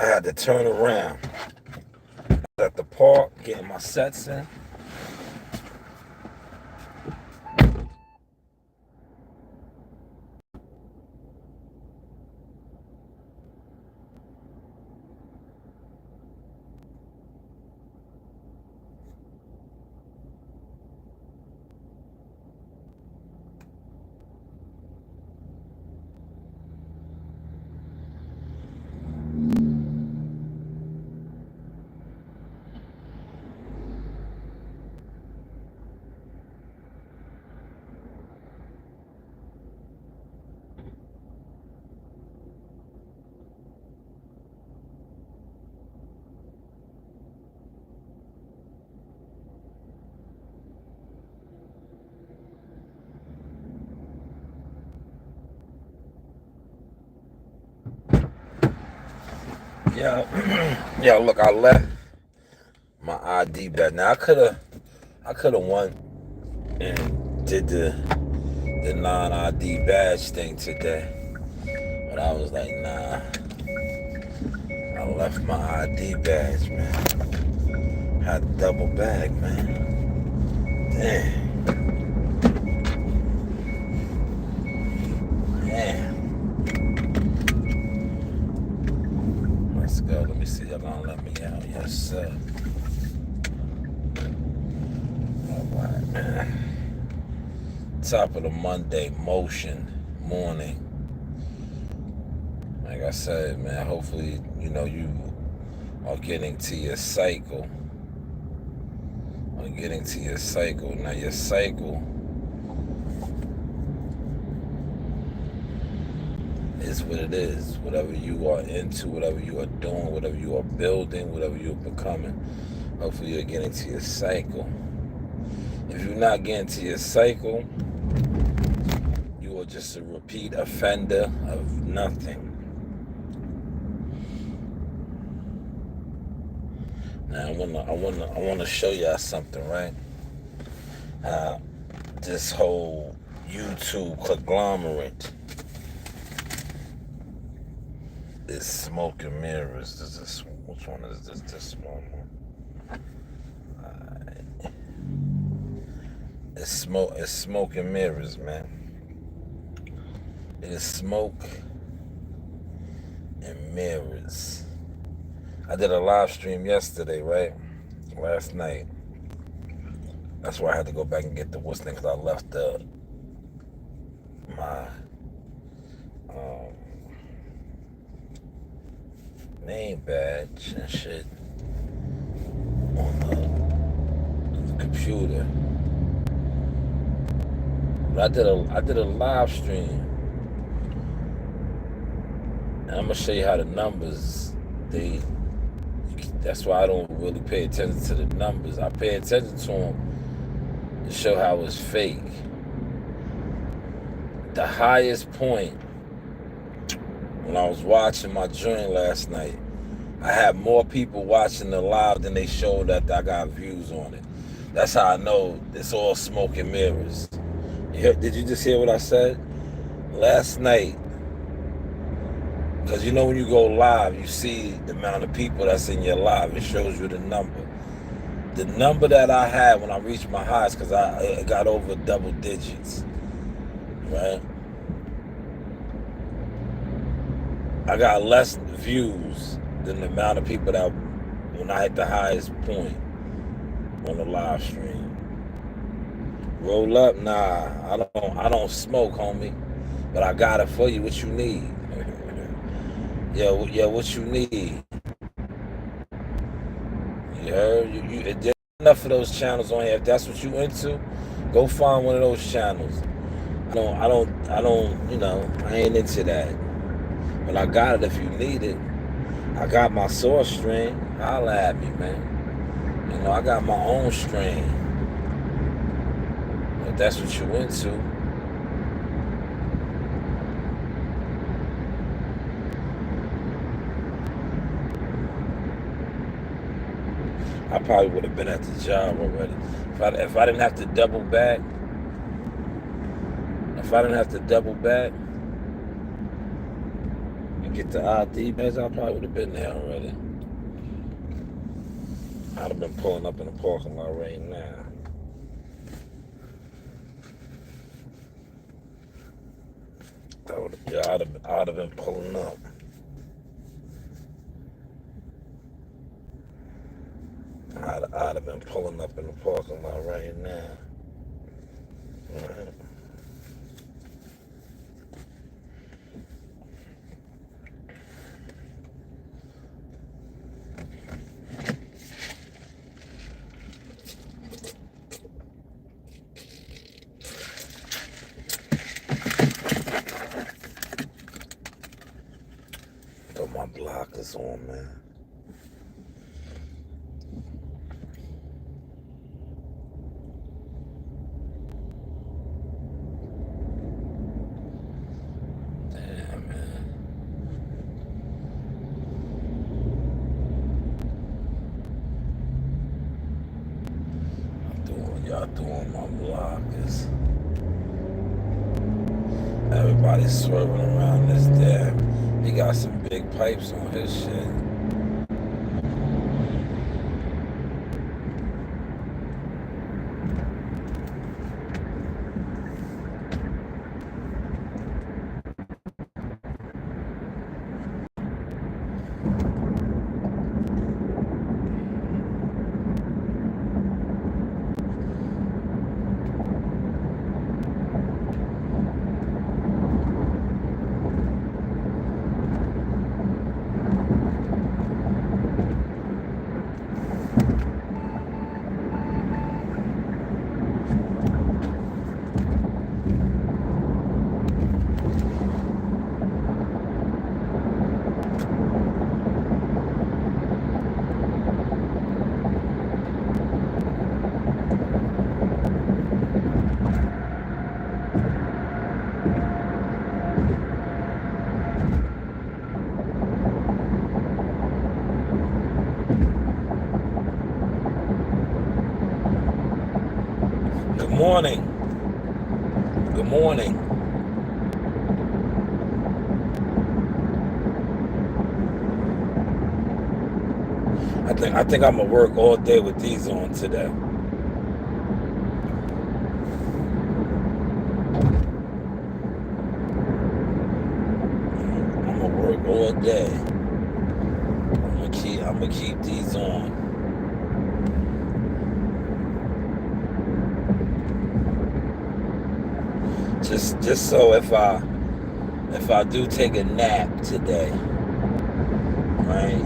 I had to turn around. I was at the park getting my sets in. Yeah, look, I left my ID back. Now I could have won and did the non-ID badge thing today, but I was like, nah. I left my ID badge, man. Had a double bag, man. Damn. Let's go. Let me see. Y'all gonna let me out? Yes, sir. All right, man. Top of the Monday morning. Like I said, man, hopefully, you are getting to your cycle. Now your cycle is what it is. Whatever you are into, whatever you are doing, whatever you are building, whatever you're becoming, hopefully you're getting to your cycle. If you're not getting to your cycle, you are just a repeat offender of nothing. Now I wanna show y'all something, right? This whole YouTube conglomerate is smoke and mirrors. Which one is this? This one. It's smoke and mirrors, man. It is smoke and mirrors. I did a live stream yesterday, right? Last night. That's why I had to go back and get the what's thing, because I left my name badge and shit on the computer. But I did a live stream, and I'm gonna show you how the numbers that's why I don't really pay attention to the numbers. I pay attention to them to show how it's fake. The highest point when I was watching my joint last night, I had more people watching the live than they showed that I got views on it. That's how I know it's all smoke and mirrors. Did you just hear what I said? Last night, because when you go live, you see the amount of people that's in your live. It shows you the number. The number that I had when I reached my highs, because I got over double digits, right? I got less views than the amount of people that when I hit the highest point on the live stream. Roll up? Nah, I don't smoke, homie. But I got it for you. What you need? Yeah, what you need? You heard? There's enough of those channels on here. If that's what you into, go find one of those channels. I ain't into that. But I got it if you need it. I got my source strain. Holla at me, man. I got my own strain. If that's what you into. I probably would have been at the job already. If I didn't have to double back, and get the ID badge, I probably would have been there already. I'd have been pulling up in the parking lot right now. I'd have been pulling up. I'd have been pulling up in the parking lot right now. Right. Put my blockers on, man. Y'all doing my blockers. Everybody's swerving around this damn. He got some big pipes on his shit. Good morning. Good morning. I think I'm gonna work all day with these on today. I'm gonna work all day. I'm gonna keep these on. Just so if I do take a nap today, right?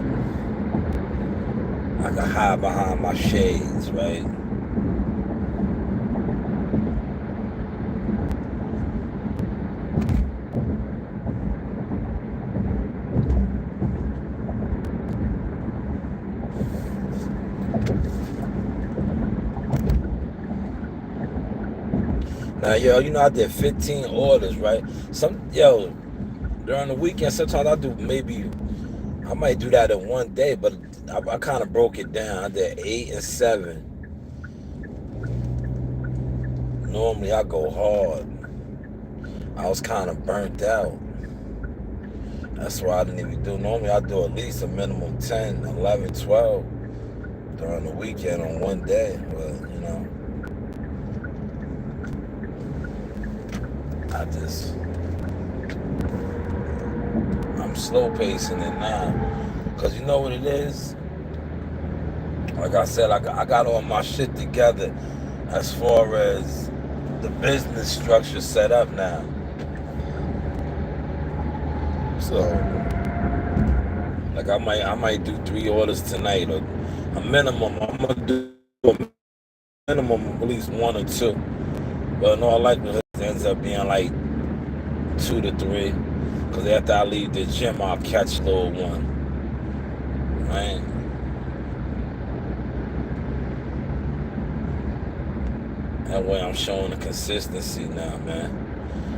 I can hide behind my shades, right? Now, yo, you know I did 15 orders, right? During the weekend, sometimes I might do that in one day, but I kind of broke it down. I did 8 and 7. Normally I go hard. I was kind of burnt out. That's why I didn't even do. Normally I do at least a minimum 10, 11, 12 during the weekend on one day. But, you know, I'm slow pacing it now. Because you know what it is? Like I said, I got all my shit together as far as the business structure set up now. So, like I might do 3 orders tonight, or a minimum. I'm gonna do a minimum of at least 1 or 2. But in all likelihood, it ends up being like 2 to 3. Because after I leave the gym, I'll catch little one. Right? That way I'm showing the consistency now, man.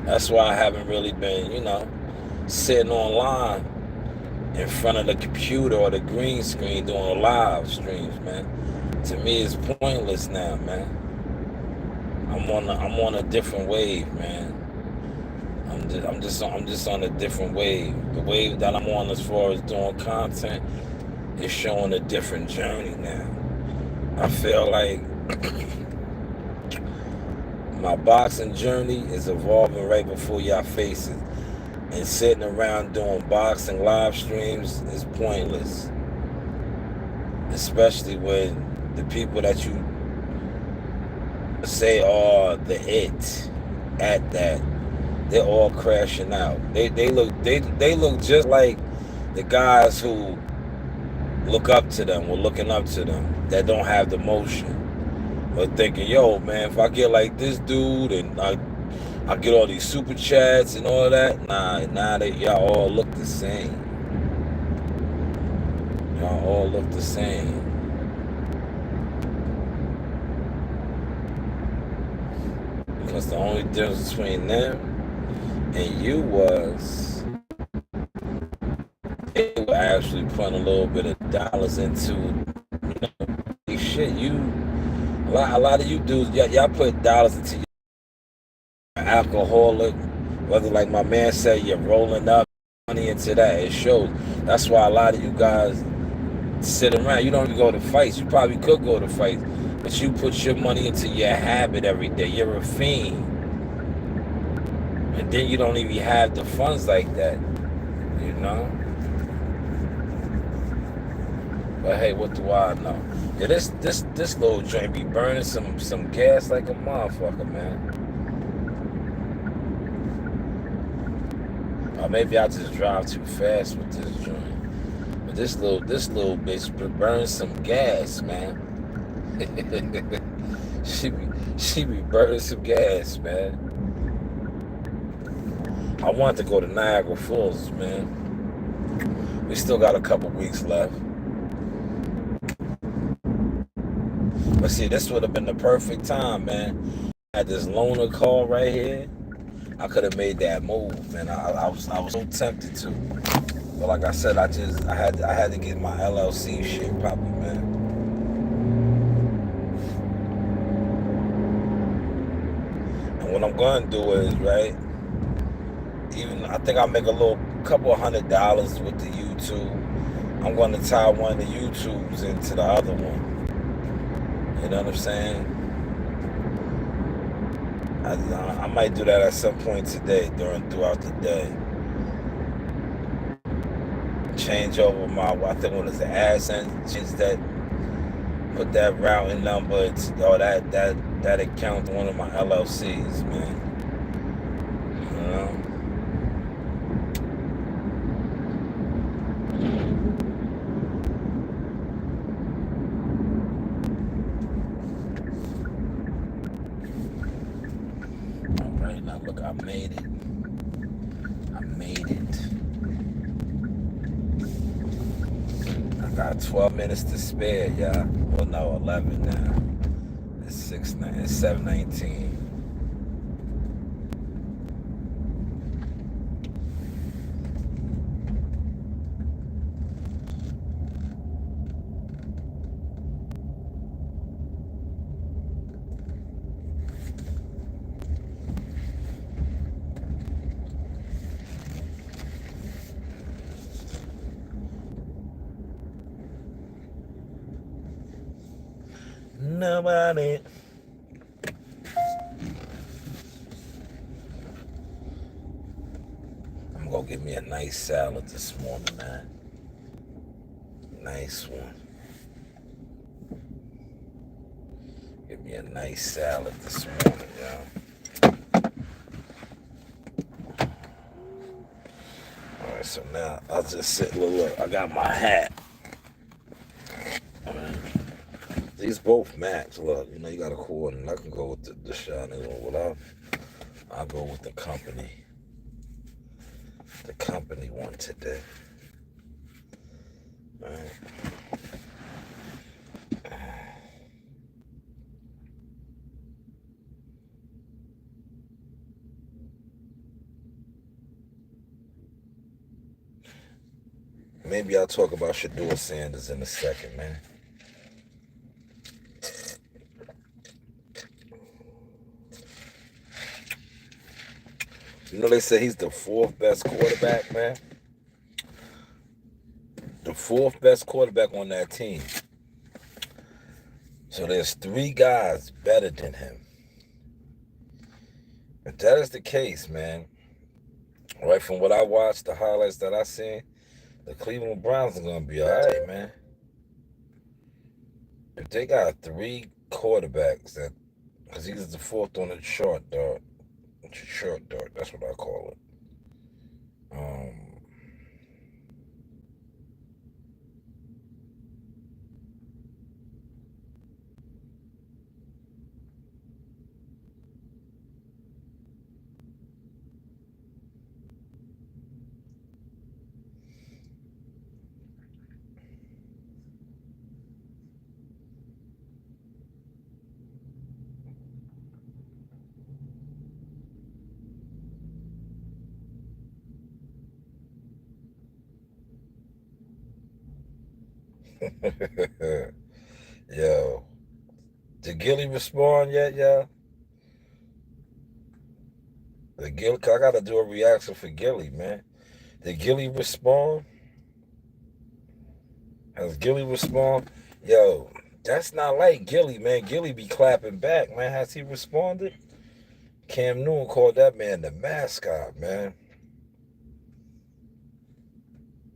That's why I haven't really been, sitting online in front of the computer or the green screen doing live streams, man. To me, it's pointless now, man. I'm on a different wave, man. I'm just on a different wave. The wave that I'm on as far as doing content is showing a different journey now. I feel like my boxing journey is evolving right before y'all faces. And sitting around doing boxing live streams is pointless. Especially when the people that you say are the it at that, they're all crashing out. They look just like the guys who look up to them or looking up to them that don't have the motion. But thinking, yo, man, if I get like this dude and I get all these super chats and all that, nah, y'all all look the same. Y'all all look the same. Because the only difference between them and you was they were actually putting a little bit of dollars into, shit. A lot of you dudes, y'all put dollars into your alcoholic, whether like my man said, you're rolling up money into that. It shows. That's why a lot of you guys sit around. You don't even go to fights. You probably could go to fights, but you put your money into your habit every day. You're a fiend. And then you don't even have the funds like that, you know? But hey, what do I know? Yeah, this little joint be burning some gas like a motherfucker, man. Or maybe I just drive too fast with this joint. But this little bitch burns some gas, man. she be burning some gas, man. I want to go to Niagara Falls, man. We still got a couple weeks left. But see, this would have been the perfect time, man. I had this loaner call right here. I could have made that move, man. I was so tempted to. But like I said, I had to get my LLC shit popping, man. And what I'm gonna do is, right, even I think I'll make a couple $100 with the YouTube. I'm gonna tie one of the YouTubes into the other one. You know what I'm saying? I might do that at some point today, throughout the day. Change over I think what is the AdSense, change that, put that routing number, or that account to one of my LLCs, man. You know? Alright, now look, I made it. I got 12 minutes to spare, y'all. Well, no, 11 now. It's 7:19. Nobody. I'm gonna get me a nice salad this morning, man. Nice one. Get me a nice salad this morning, y'all. Alright, so now I'll just sit. Look, I got my hat. These both match. Look, you got a coordinate. I can go with the Shanewz or whatever. I'll go with the company. The company one today. All right. Maybe I'll talk about Shador Sanders in a second, man. You know they say he's the fourth best quarterback, man. The fourth best quarterback on that team. So there's three guys better than him. If that is the case, man, right from what I watched, the highlights that I seen, the Cleveland Browns are gonna be all right, man. If they got three quarterbacks that, because he's the fourth on the short dart, that's what I call it. Um, Yo, did Gilly respond yet, y'all? I gotta do a reaction for Gilly, man. Did Gilly respond? Has Gilly respond? Yo, that's not like Gilly, man. Gilly be clapping back, man. Has he responded? Cam Newton called that man the mascot, man.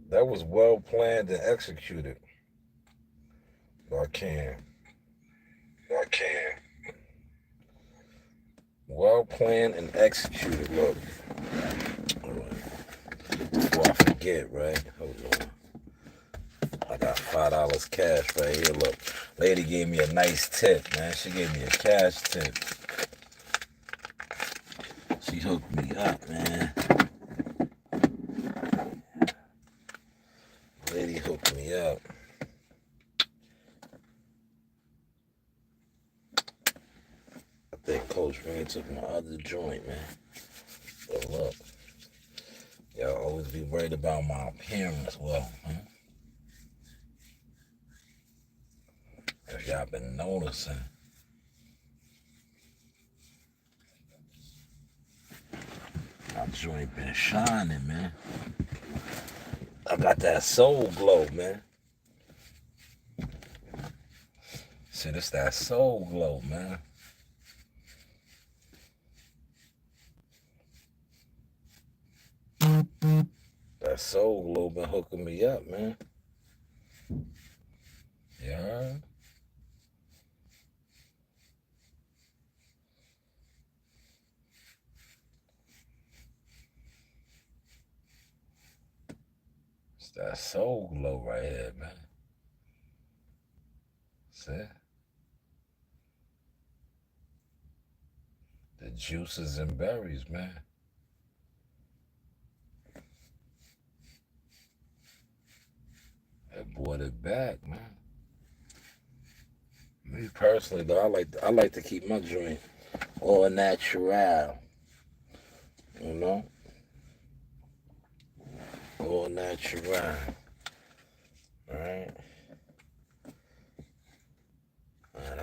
That was well planned and executed by Cam. Well planned and executed. Look, before I forget, right? Hold on. I got $5 cash right here. Look, lady gave me a nice tip, man. She gave me a cash tip. She hooked me up, man. Lady hooked me up. I think Coach Rain took my other joint, man. But look, y'all always be worried about my appearance. Well, if y'all been noticing, my joint been shining, man. I got that soul glow, man. See, this that soul glow, man. That soul glow been hooking me up, man. Yeah. It's that soul glow right here, man. See? The juices and berries, man. It brought it back, man. Me personally, though, I like to keep my joint all natural. You know? All natural. Alright? Man,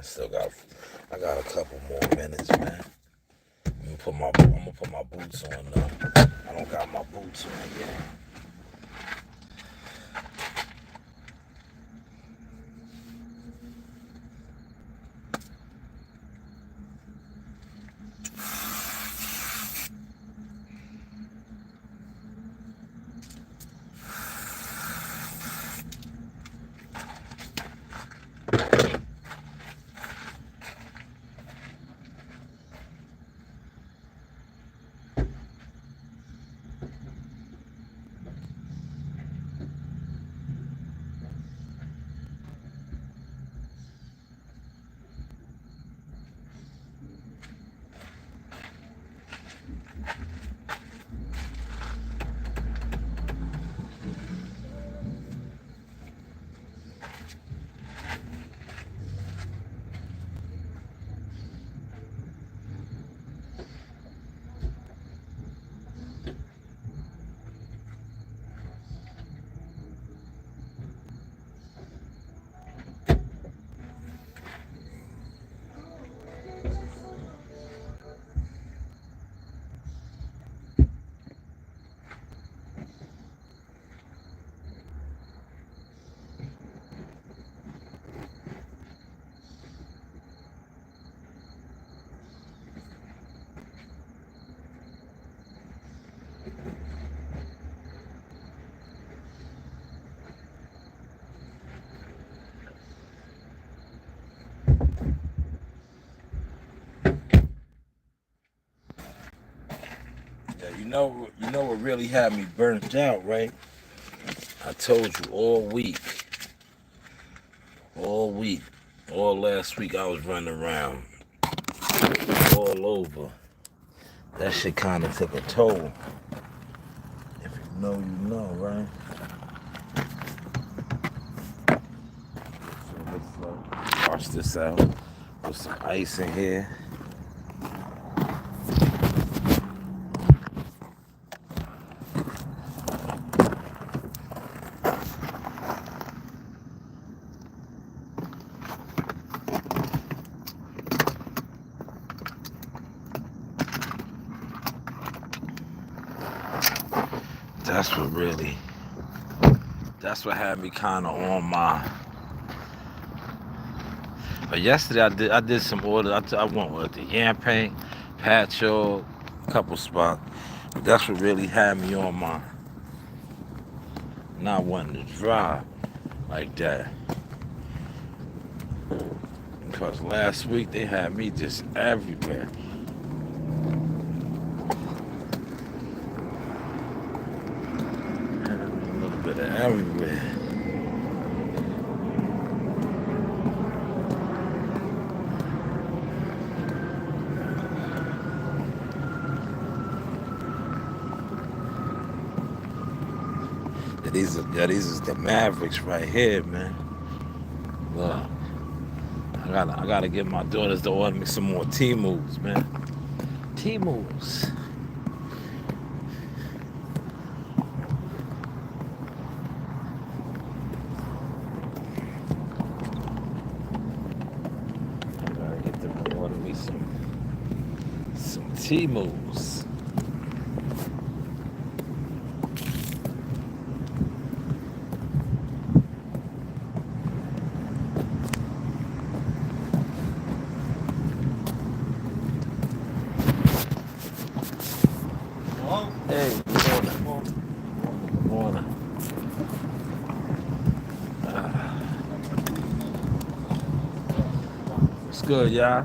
I got a couple more minutes, man. I'm gonna put my boots on though. I don't got my boots on yet. you know what really had me burnt out, right? I told you all week, all last week I was running around all over. That shit kind of took a toll. If you know, you know, right? So let's wash this out. Put some ice in here. That's what had me kind of on my. But yesterday I did some orders. I went with the yam paint, patcho, a couple spots. But that's what really had me on my not wanting to drive like that. Because last week they had me just everywhere. Everywhere. These is the Mavericks right here, man. Look, I gotta get my daughters to order me some more T-moves, man. T-moves. T-moves. Hey, good morning. What's good, y'all?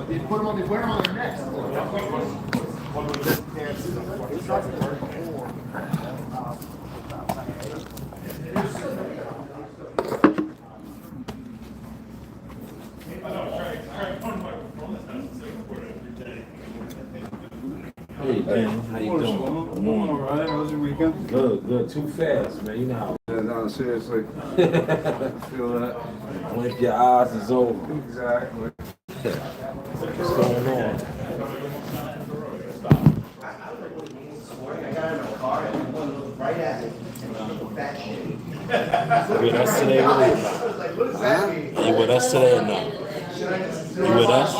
They put them on, they wear them on their necks. Hey, man, how you doing? Good morning. All right, how was your weekend? Good. Too fast, man. You know how. Yeah, no, seriously. I feel that. Blink your eyes is over. Exactly. What's going on? You with us today, really? You with us today or no? You with us?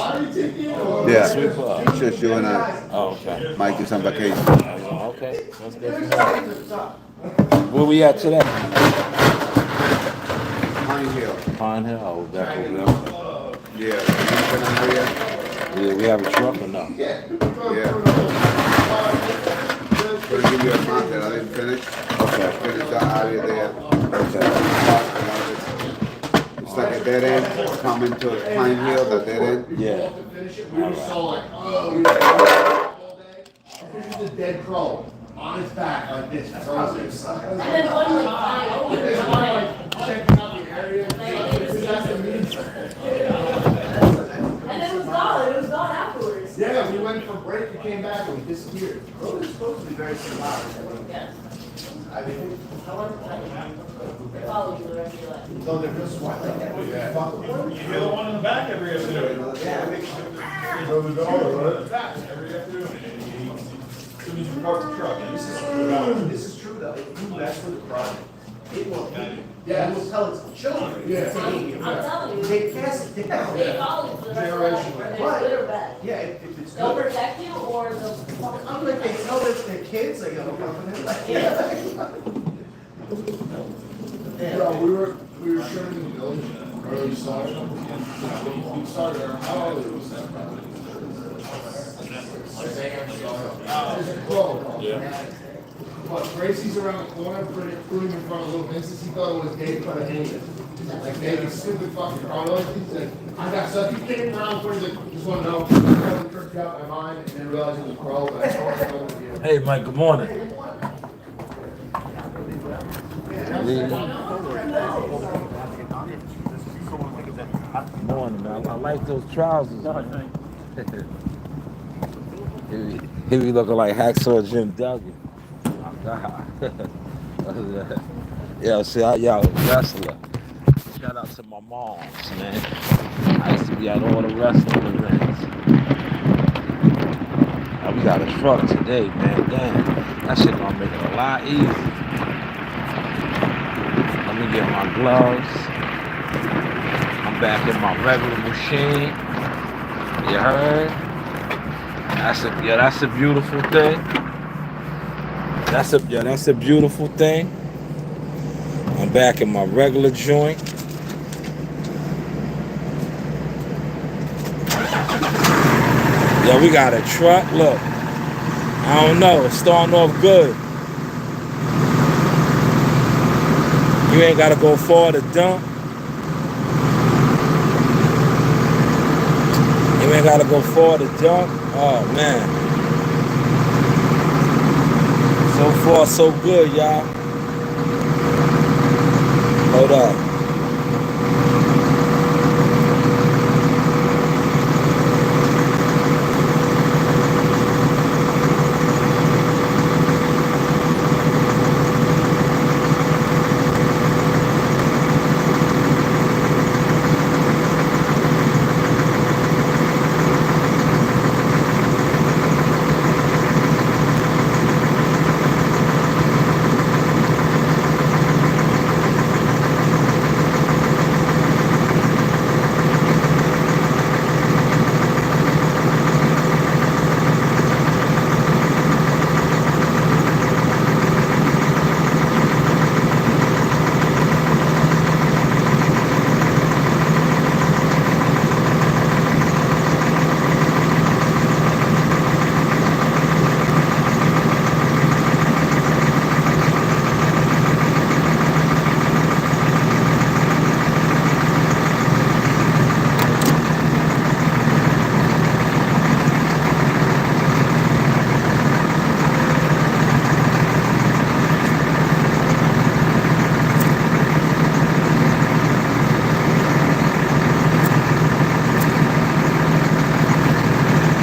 Yeah, Sweep up. just you and I. Oh, okay. Mike is on vacation. Okay, that's good for me. Where we at today? Pine Hill. Pine Hill. Oh, back over there. Yeah, you been on there? Yeah, we have a truck or no? Yeah. Gonna give you a market. I didn't finish. Okay. Finish that area there. Okay. It's like a dead end. Coming to Pine Hill, the dead end. Yeah. We were so like, this is a dead crow on its back like this. Frozen. And then one like Checking out the area. and it was gone afterwards. Yeah, we went for a break, we came back and we disappeared. Crows are supposed to be very symbolic. Yes. I mean, I want to follow you the rest of your life. no, they're real smart. You hear the one in the back every afternoon. Every afternoon. As soon as you park the truck. This is true though, if you mess with a product, it will, Yeah. it will tell its children. Yeah. I'm telling you, They pass it down. they follow you for the rest of your life, whether it's good or bad. Yeah, if it's They'll good. protect you or they'll. I'm like, they tell their kids, like, oh, like, Yeah, we were showing the village, early start. We started our house. There's a crow. Yeah. But Gracie's around the corner, putting in front of Little Vince's. He thought it was Dave Cartagena. Like Dave, stupid fucking Carlos. He said, I got stuff. He came around for the, just want to know, I totally tripped out my mind and then realized it was Crow. But I told him it was you. Hey, Mike, good morning. Good morning, man. I like those trousers. He be looking like Hacksaw Jim Duggan. Oh, God. Yo, see, yo, wrestler. Shout out to my moms, man. I used to be at all the wrestling events. Oh, we got a truck today, man. Damn, that shit gonna make it a lot easier. Let me get my gloves. I'm back in my regular machine. You heard? That's a beautiful thing. That's a beautiful thing. I'm back in my regular joint. Yo, we got a truck. Look, I don't know. It's starting off good. You ain't gotta go far to dump. You ain't gotta go far to dump. Oh man. So far, so good, y'all. Hold up.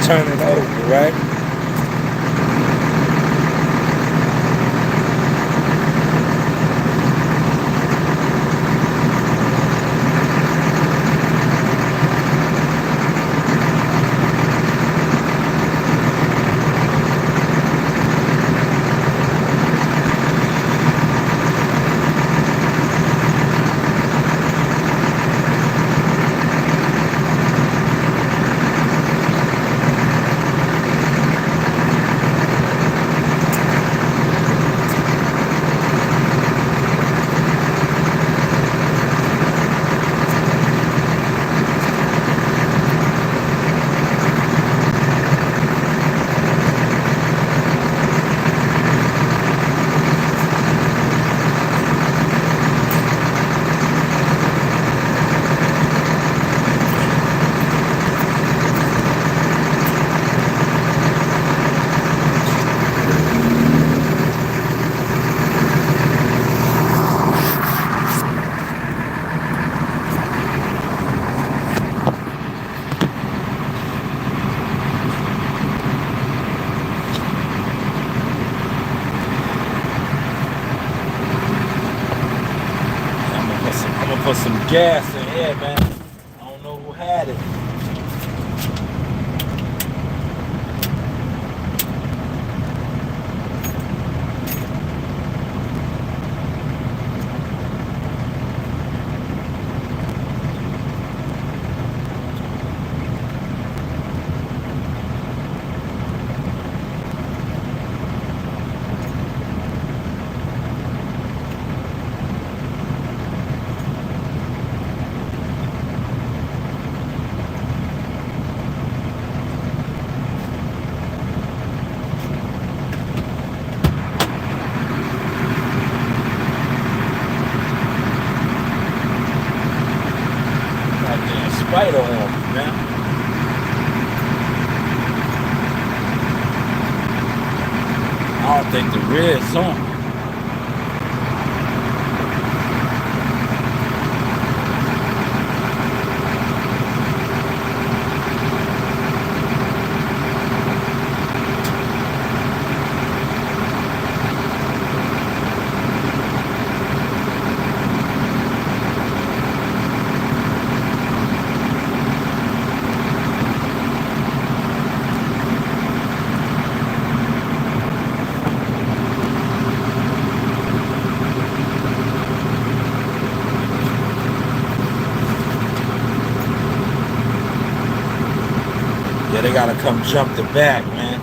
Turn it over, right? Put some gas in here, man. I don't know who had it. spider on me, man. I don't think the red's on. Yeah, they gotta come jump the back, man.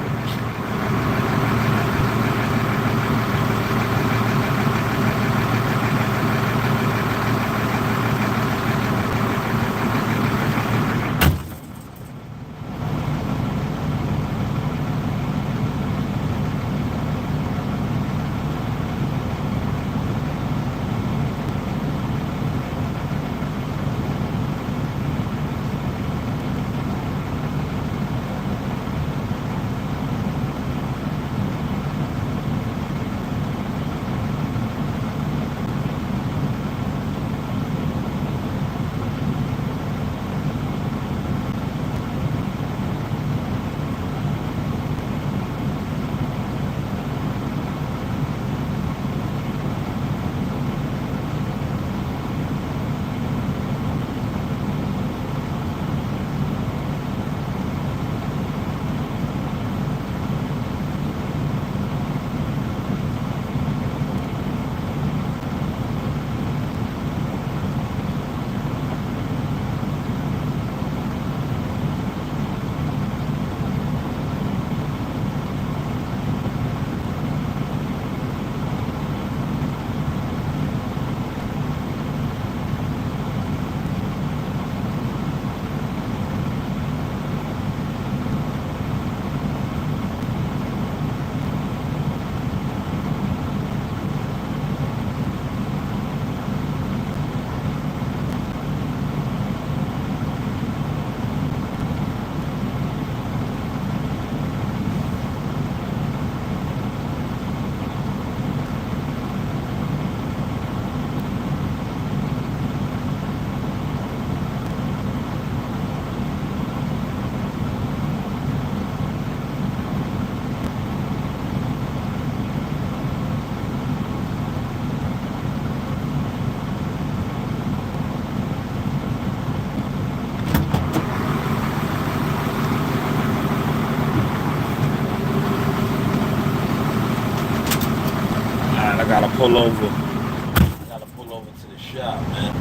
I gotta pull over. I gotta pull over to the shop, man.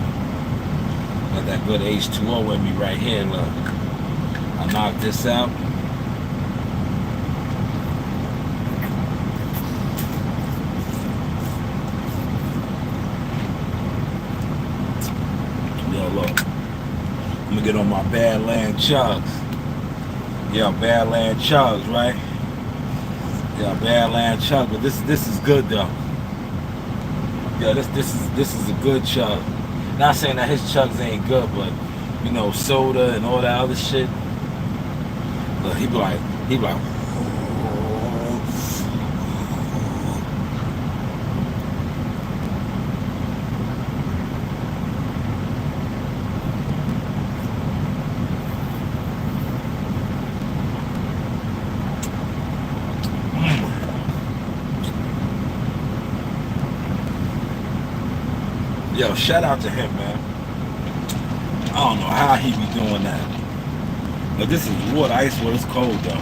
Got that good H2O with me right here. Look, I knocked this out. Yo, look. I'm gonna get on my Badland chugs. Yeah, Badland chugs, right? Yeah, Badland chug, but this is good though. Yeah, this is a good chug. Not saying that his chugs ain't good, but you know, soda and all that other shit. Look, he be like. Yo, shout out to him, man. I don't know how he be doing that. But this is water, ice water. It's cold though.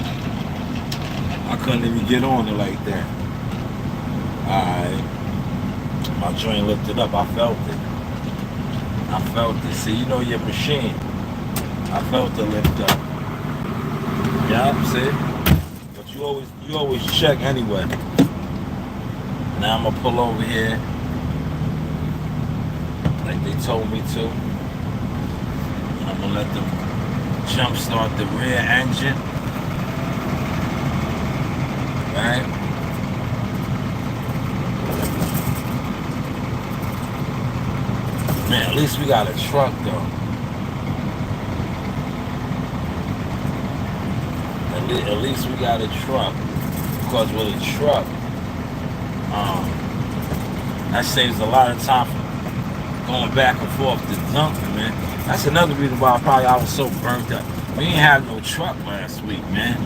I couldn't even get on it like that. Alright. My joint lifted up. I felt it. See, you know your machine. I felt the lift up. Yeah, see? But you always check anyway. Now I'm gonna pull over here. Like they told me to. I'm gonna let them jump start the rear engine. Right? Man, at least we got a truck though. at least we got a truck. Because with a truck, that saves a lot of time for going back and forth to Dunkin', man. That's another reason why I was so burnt up. We ain't have no truck last week, man.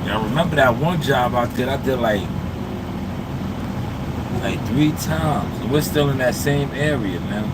Y'all remember that one job I did? I did like 3 times. And we're still in that same area, man.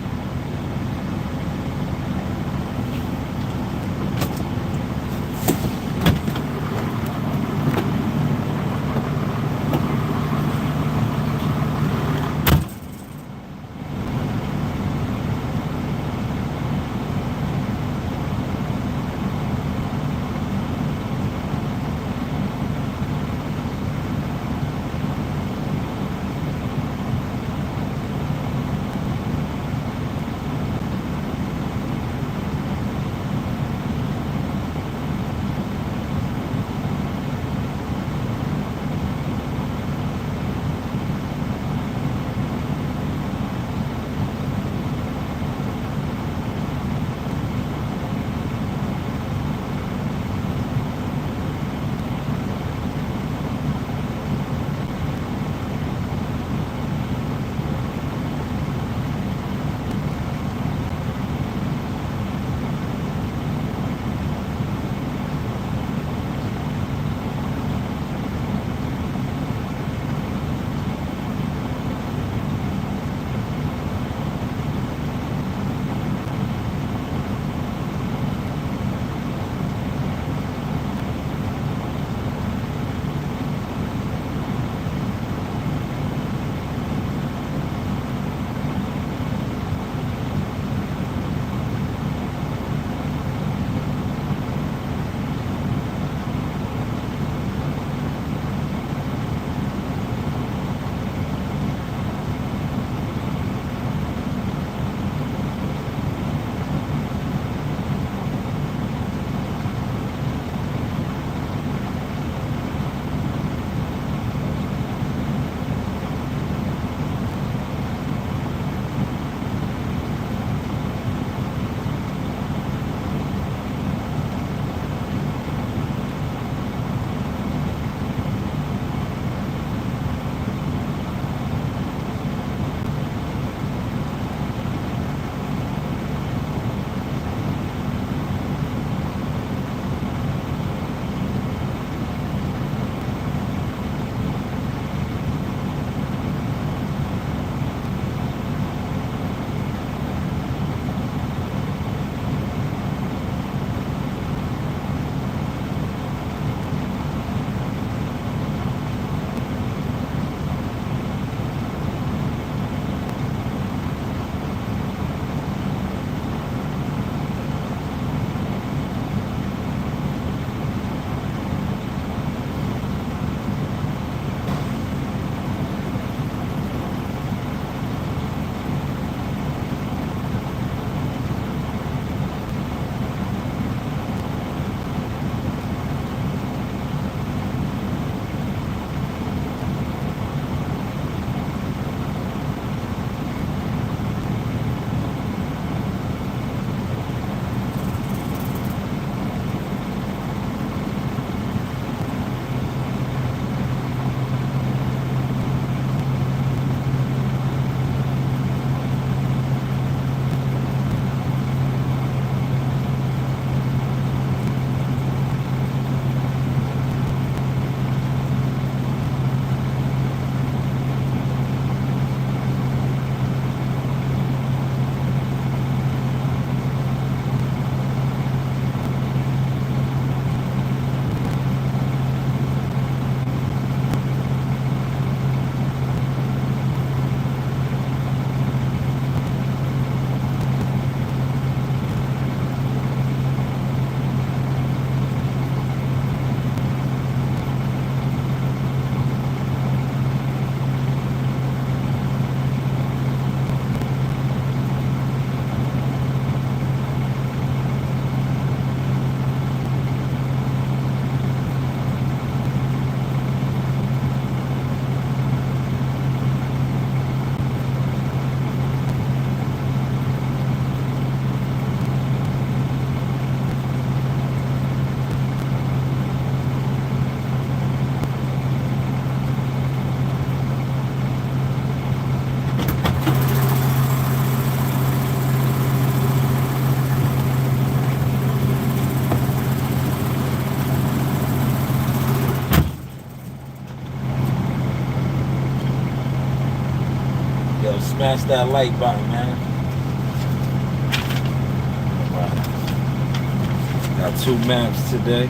Yo, smash that like button, man. Got 2 maps today.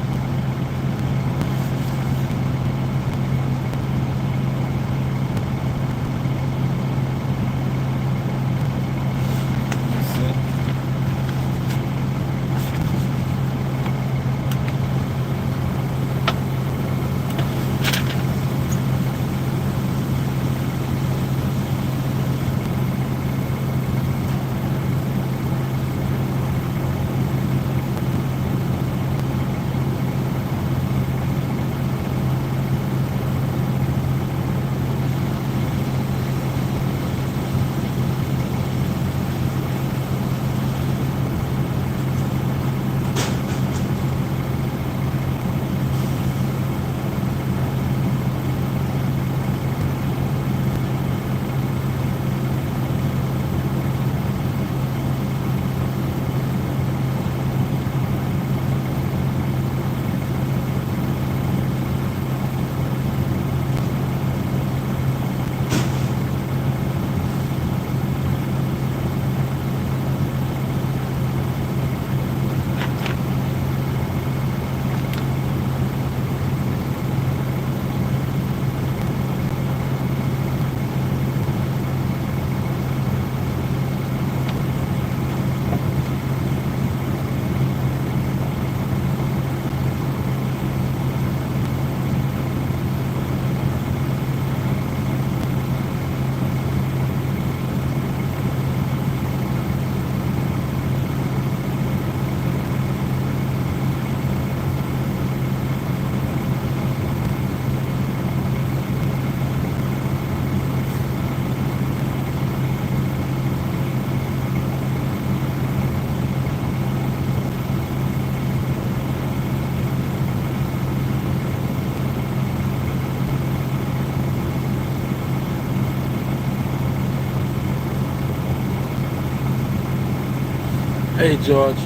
Hey, George.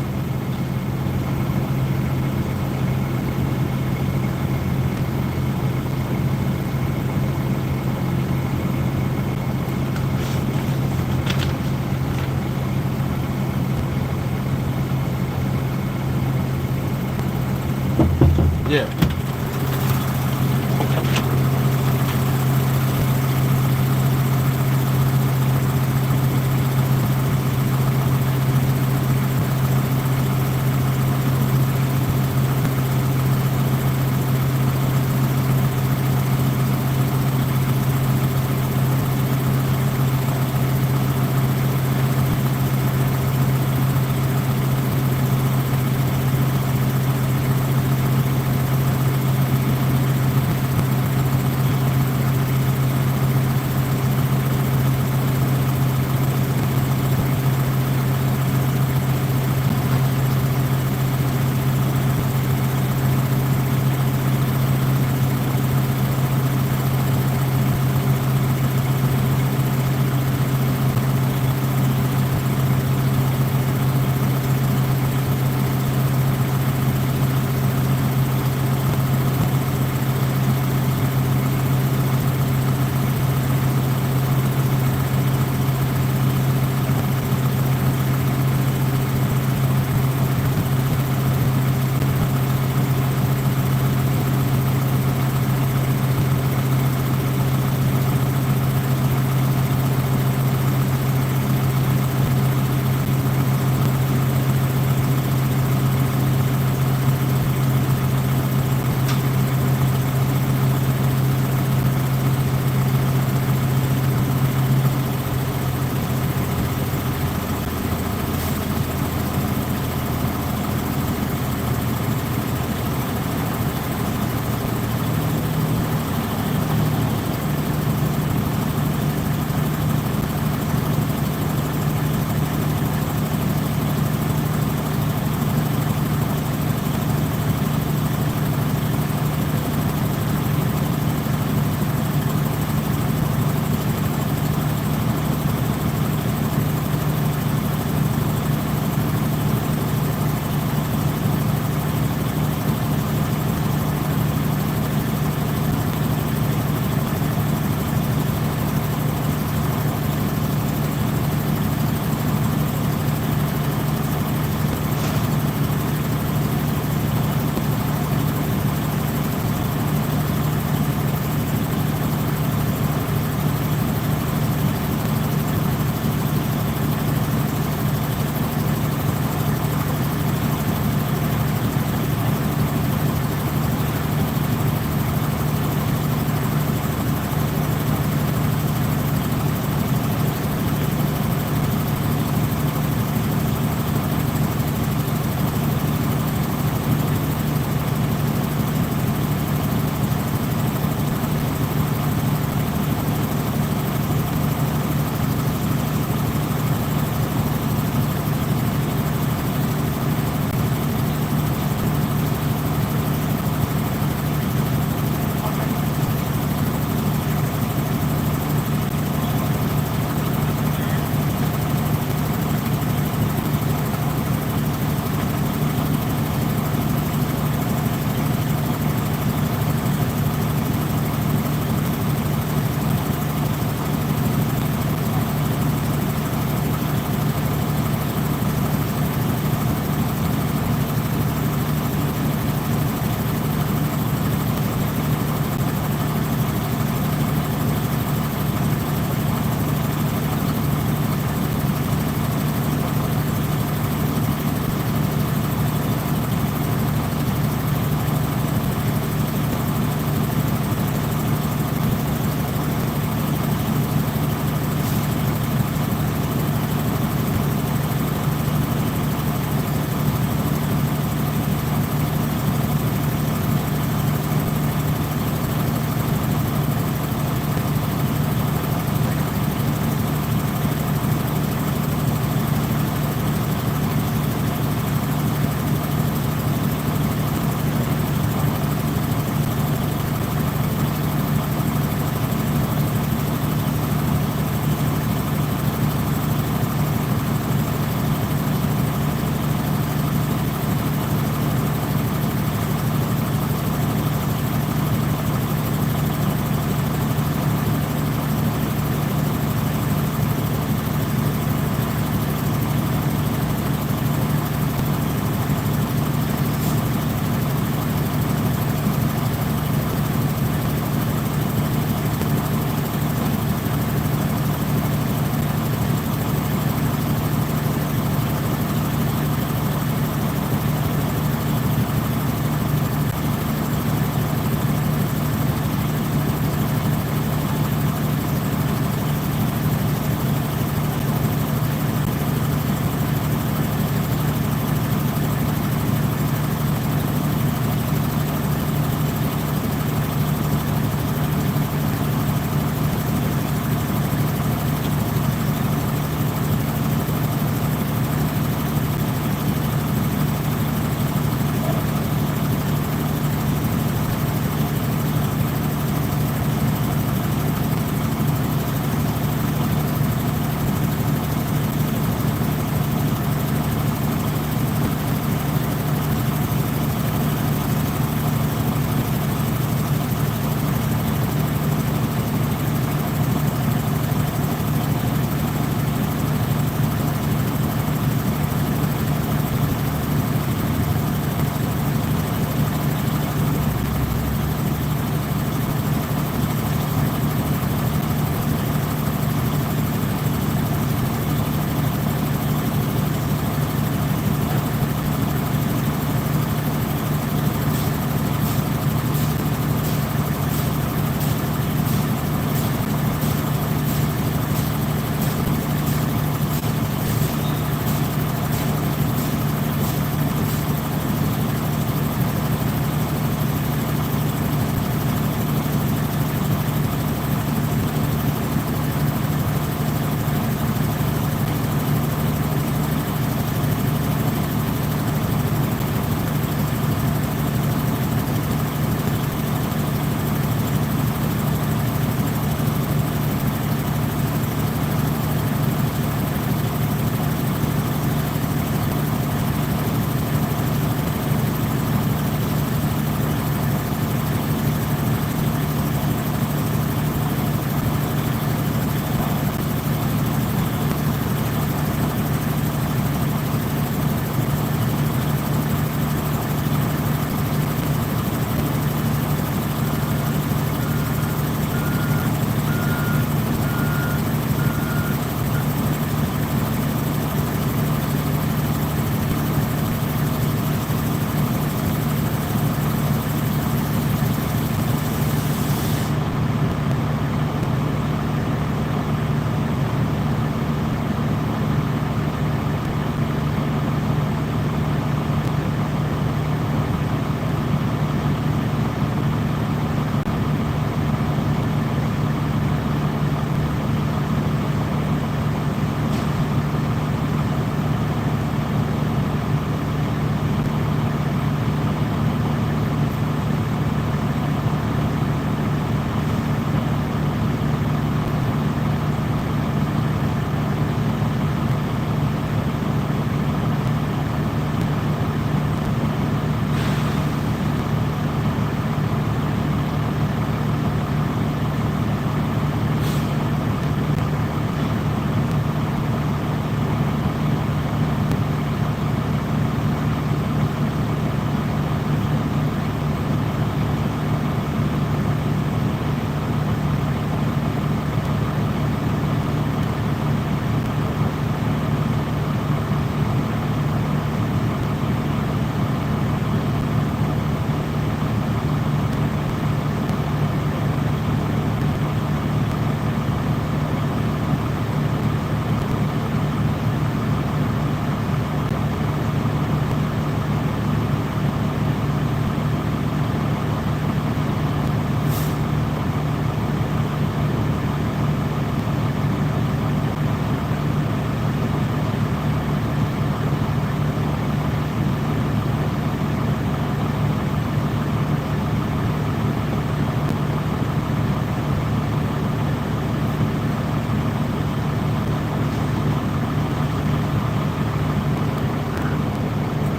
Yeah.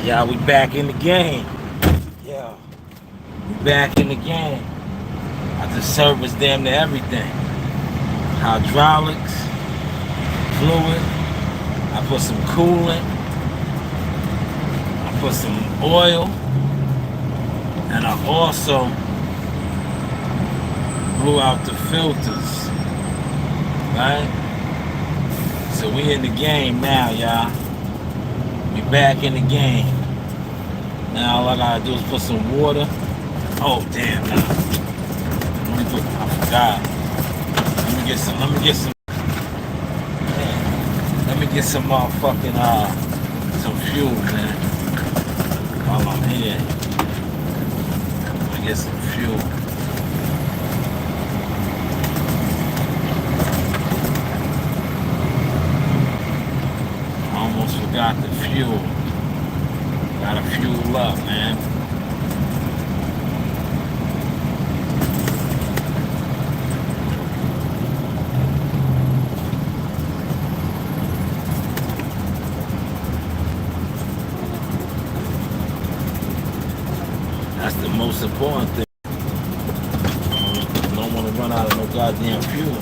Yeah, we back in the game. Yeah, we back in the game. I just service damn near everything. Hydraulics, fluid. I put some coolant. I put some oil. And I also blew out the filters. Right? So we in the game now, y'all. We back in the game. Now all I gotta do is put some water. Oh damn, nah. I forgot. Let me get some motherfucking some fuel, man. While I'm here. Let me get some fuel. Almost forgot the fuel. Gotta fuel up, man. That's the most important thing. You don't want to run out of no goddamn fuel.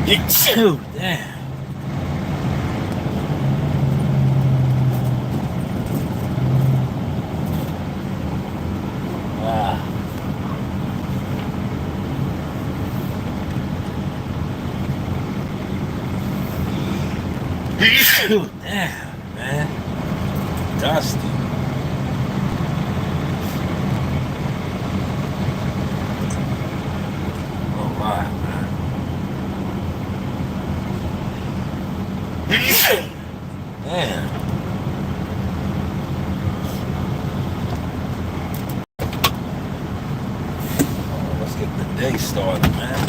Phew, damn. Wow. Phew, damn, man. Dusty. Oh, wow, man. Damn. Oh, let's get the day started, man.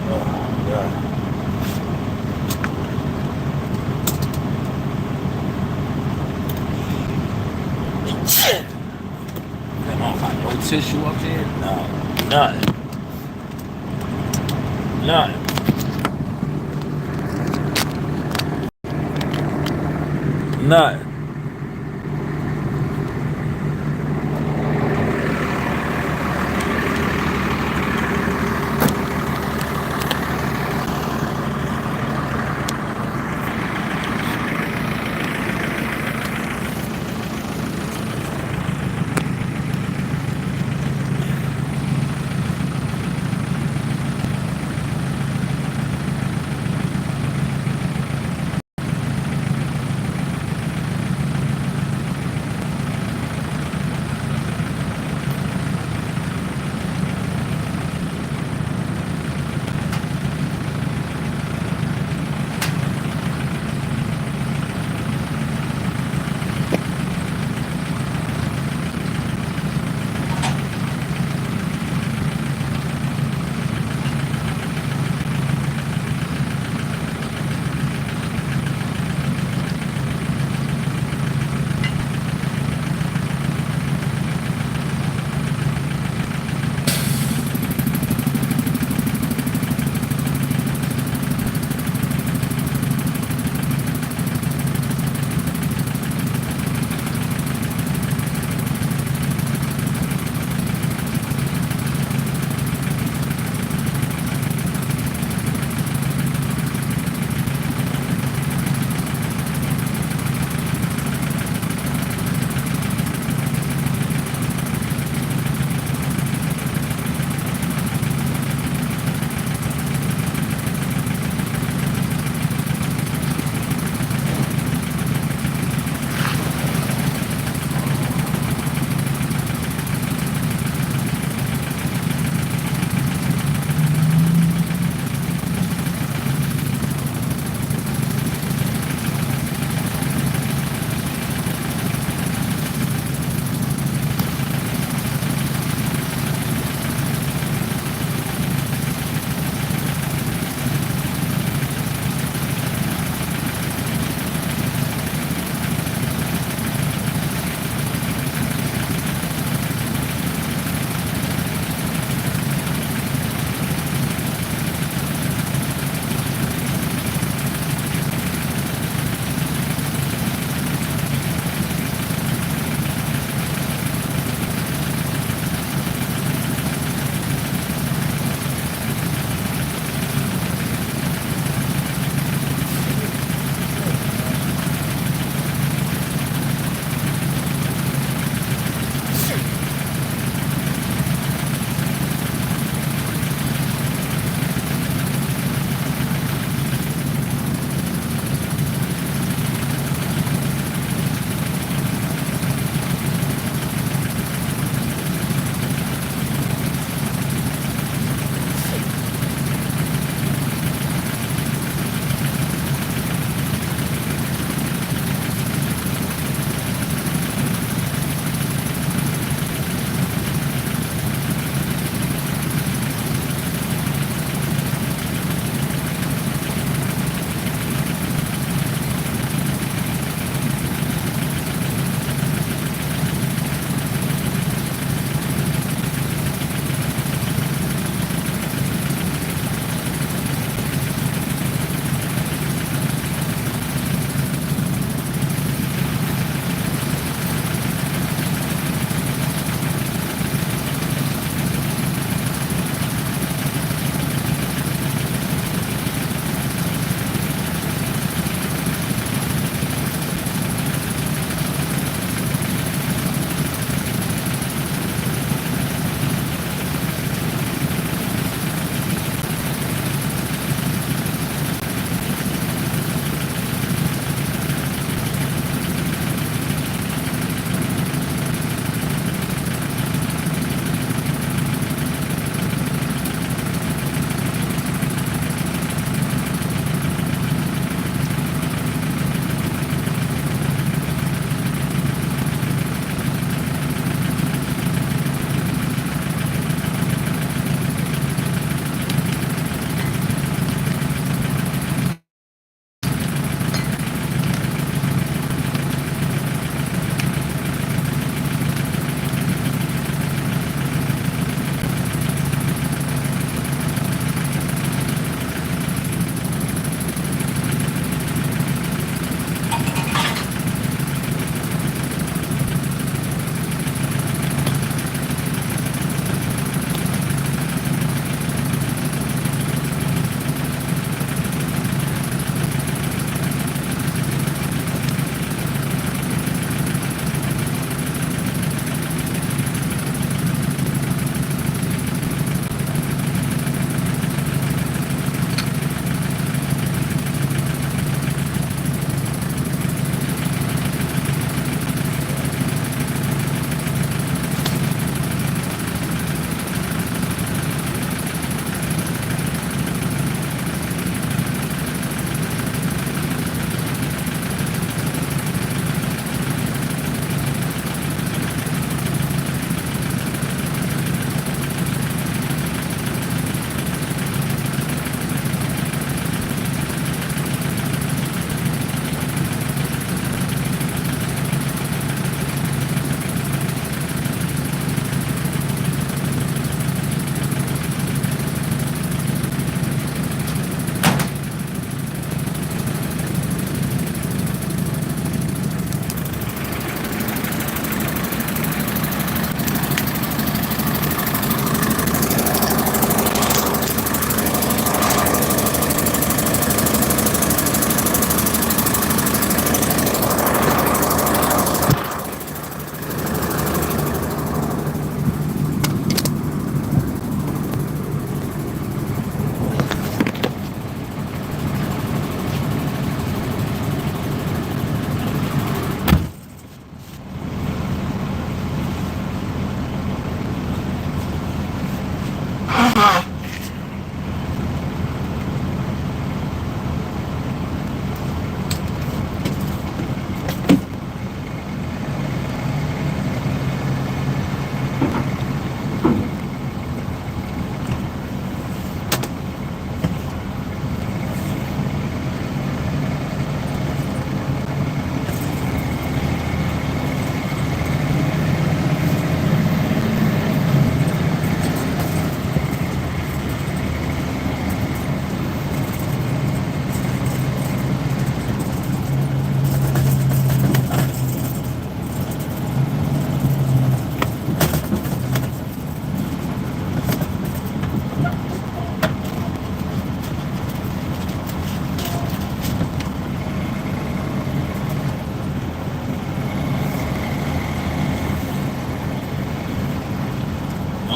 Oh, God. Damn, I don't got no tissue up here? No, nothing. Nothing. Nothing.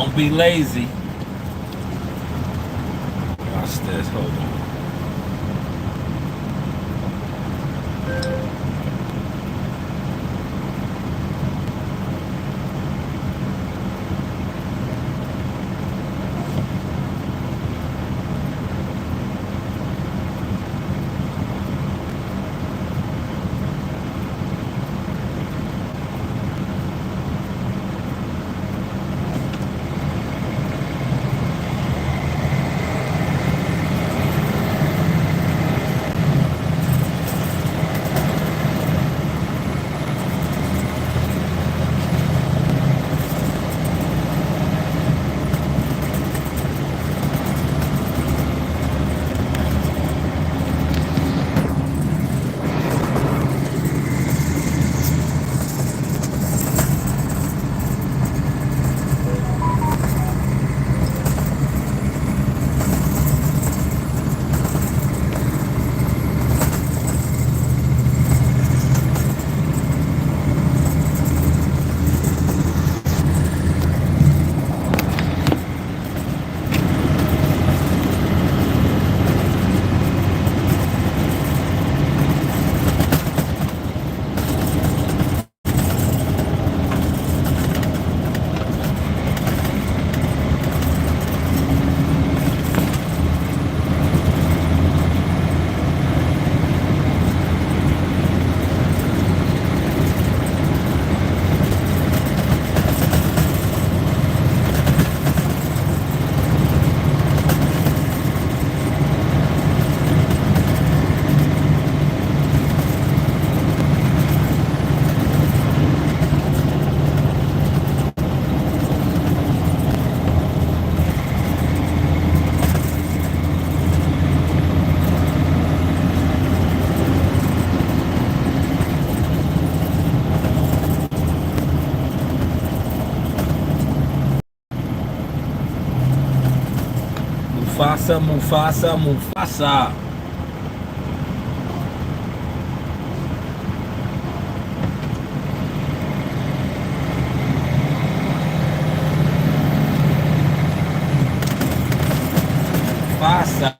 Don't be lazy. Watch this. Hold on. Mufasa, Mufasa, Mufasa. Mufasa.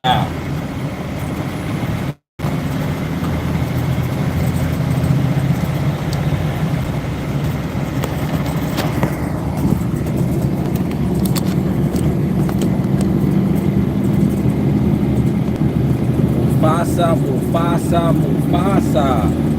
Mufasa, Mufasa, Mufasa. Mufasa, Mufasa.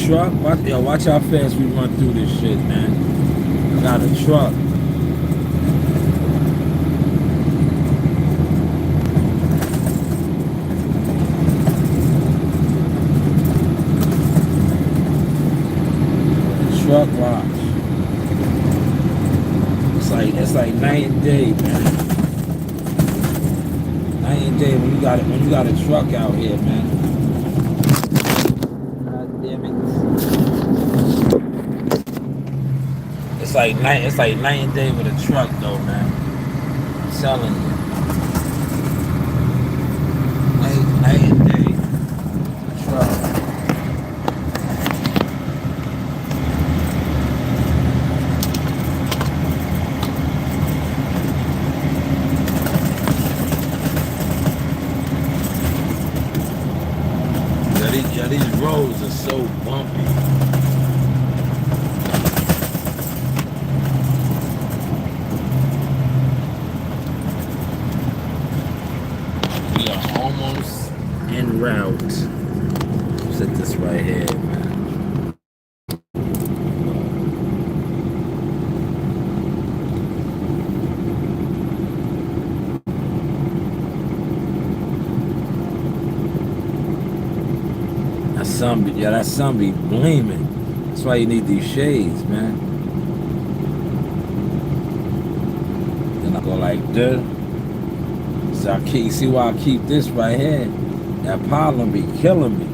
Truck, watch how fast we run through this shit, man. Got a truck. Truck watch. It's like night and day, man. Night and day when you got a truck out here, man. It's like night and day with a truck though, man. I'm telling you. Night and day. Truck. so bumpy. We are almost en route. Set this right here, man. That sun be gleaming. That's why you need these shades, man. Then I go like this. So see why I keep this right here? That pollen be killing me.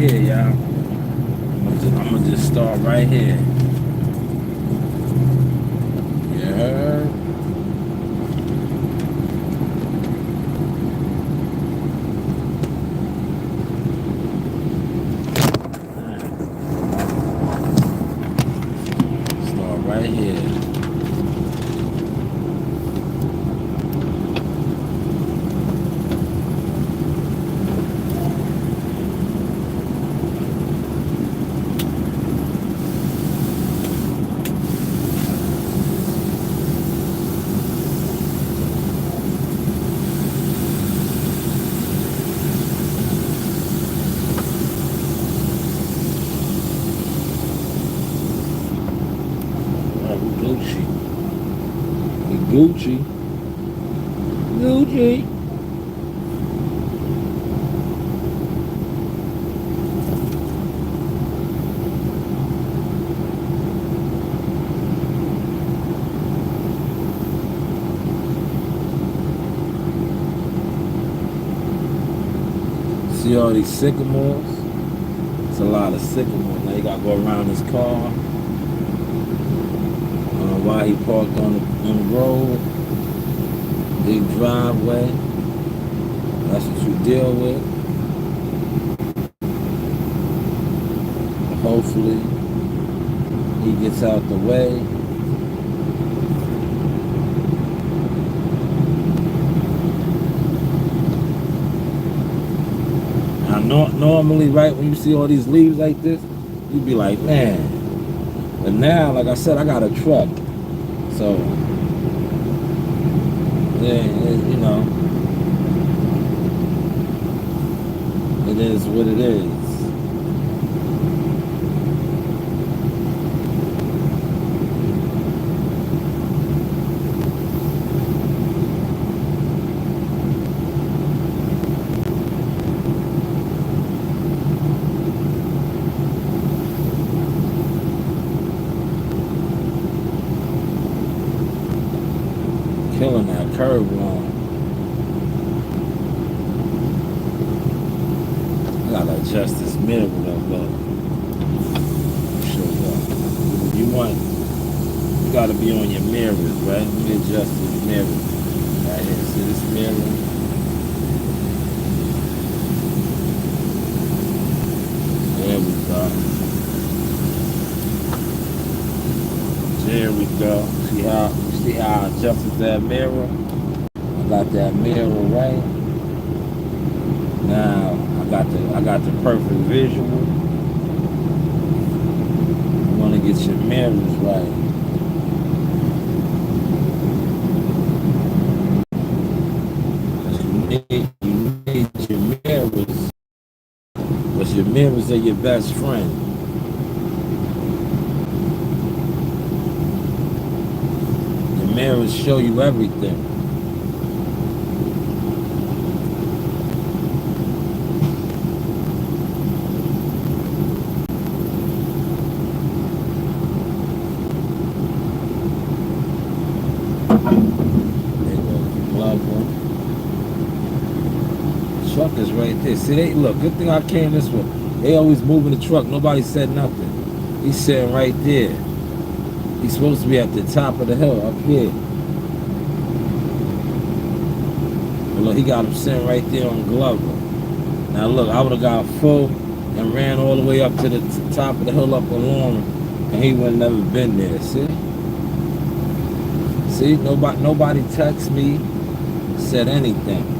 here, y'all. I'm gonna just start right here. You heard? Start right here. Gucci. Gucci. Gucci. See all these sycamores? It's a lot of sycamores. Now you gotta go around this car. Why he parked on the road, big driveway. That's what you deal with. Hopefully, he gets out the way. Now, normally, right, when you see all these leaves like this, you'd be like, man. But now, like I said, I got a truck. So, yeah, you know, it is what it is. Killing that curb line. I gotta adjust this mirror though, but you gotta be on your mirrors, right? Let me adjust this mirror. Right here, see this mirror? There we go. There we go. See how I adjusted that mirror? I got that mirror right. Now I got the perfect visual. You wanna get your mirrors right. You need your mirrors. But your mirrors are your best friend. Mirrors show you everything. Truck is right there. See, look, good thing I came this way. They always moving the truck. Nobody said nothing. He's sitting right there. He's supposed to be at the top of the hill up here. But look, he got him sitting right there on Glover. Now look, I would have got full and ran all the way up to the top of the hill up on Lauren, and he would have never been there. See, nobody texted me, said anything.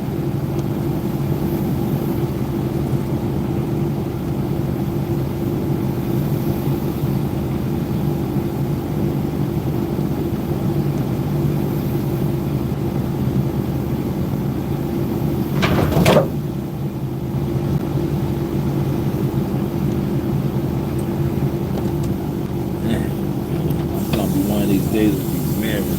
These days with these mirrors, man.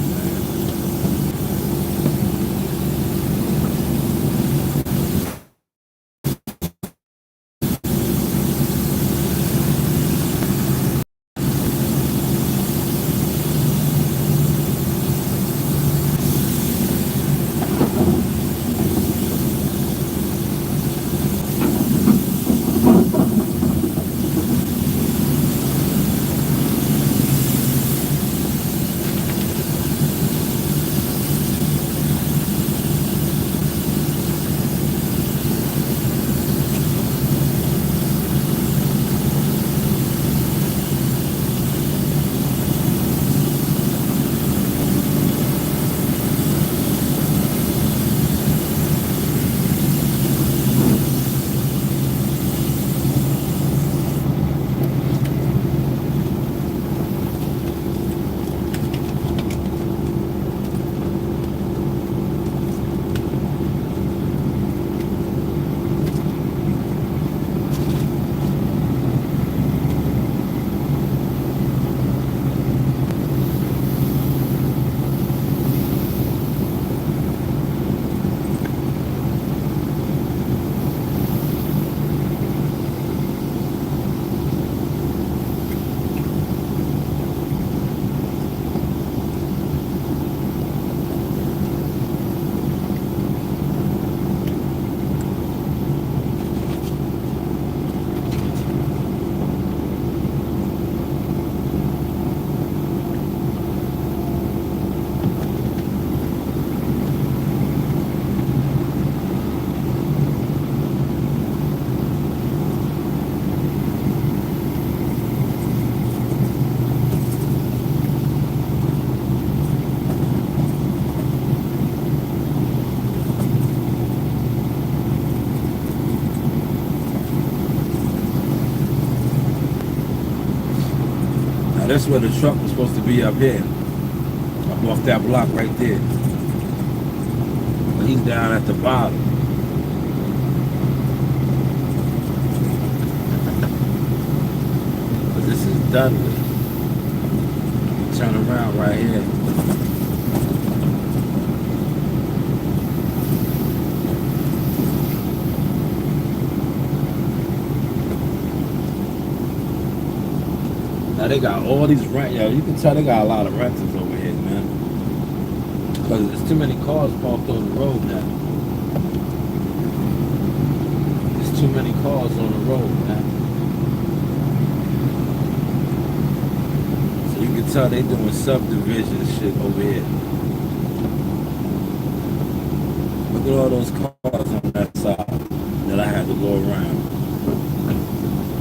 Now that's where the truck was supposed to be up here. Up off that block right there. But he's down at the bottom. But this is Dudley. Turn around right here. Now they got all these rent, yo. You can tell they got a lot of renters over here, man. Because there's too many cars parked on the road now. There's too many cars on the road, man. So you can tell they doing subdivision shit over here. Look at all those cars on that side that I had to go around.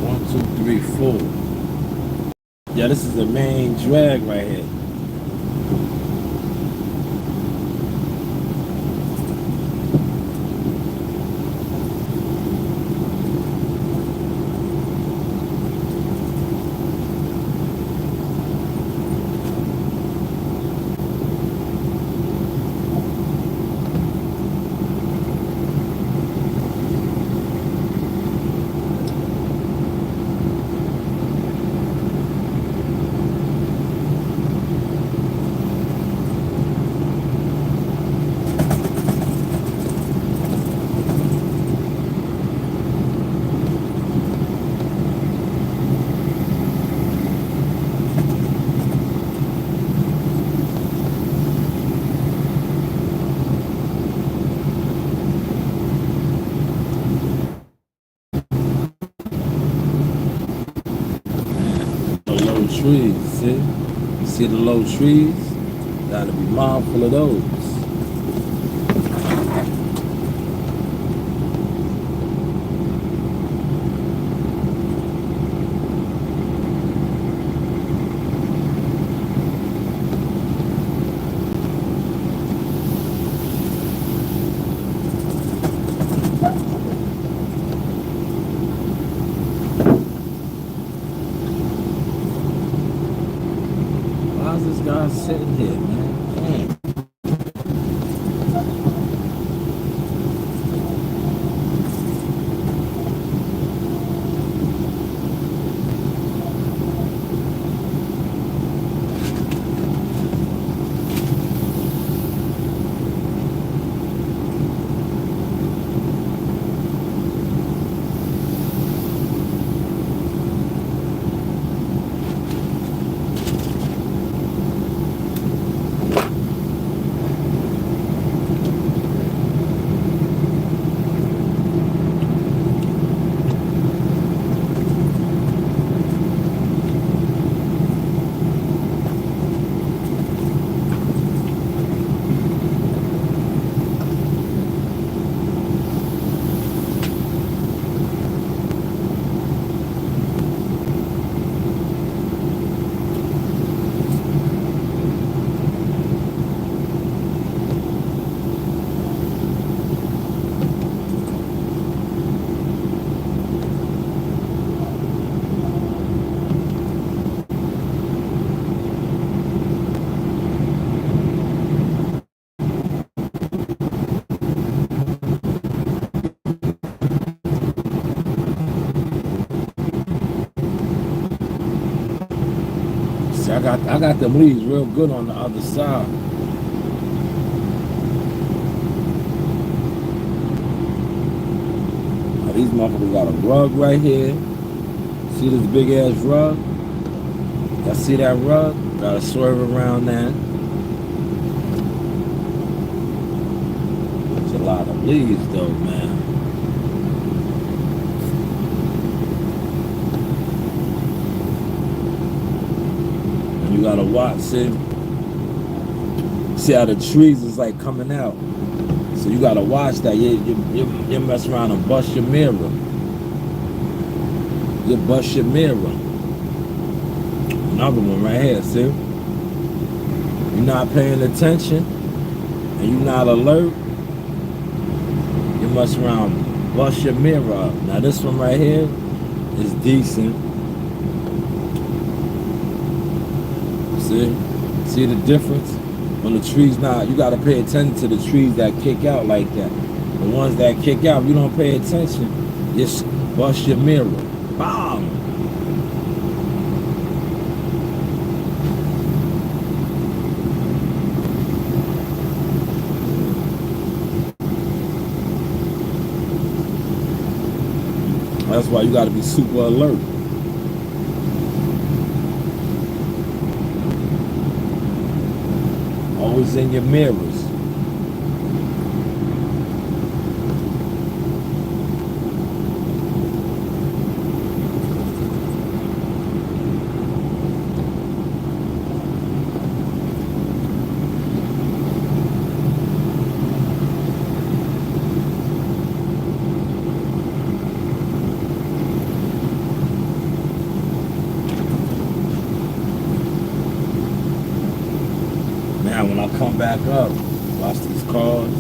1, 2, 3, 4. Yeah, this is the main drag right here. Trees, see? You see the low trees? Gotta be mindful of those. Why is this guy sitting here, man? Damn. See, I got them leaves real good on the other side. Now, these motherfuckers got a rug right here. See this big ass rug? Y'all see that rug? Gotta swerve around that. It's a lot of leaves though, man. You gotta watch, see how the trees is like coming out. So you gotta watch that. You mess around and bust your mirror. You bust your mirror. Another one right here, see? You're not paying attention and you're not alert. You mess around, bust your mirror up. Now this one right here is decent. See the difference? When the trees not, you gotta pay attention to the trees that kick out like that. The ones that kick out, if you don't pay attention, just bust your mirror. Bam! That's why you gotta be super alert. Always in your mirrors. Now when I come back up, watch these cars.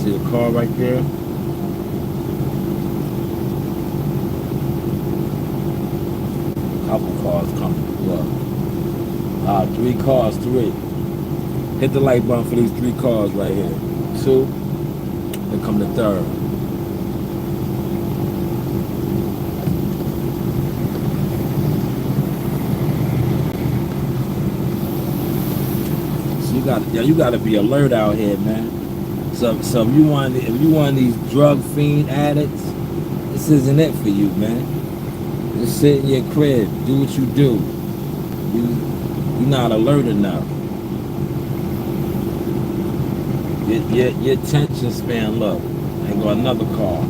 See a car right there? Couple cars coming. Look. 3 cars, 3. Hit the light button for these 3 cars right here. 2. Then come the 3rd. You gotta be alert out here, man. So if you want these drug fiend addicts, this isn't it for you, man. Just sit in your crib, do what you do. You're not alert enough. Your attention span low. Ain't got another car.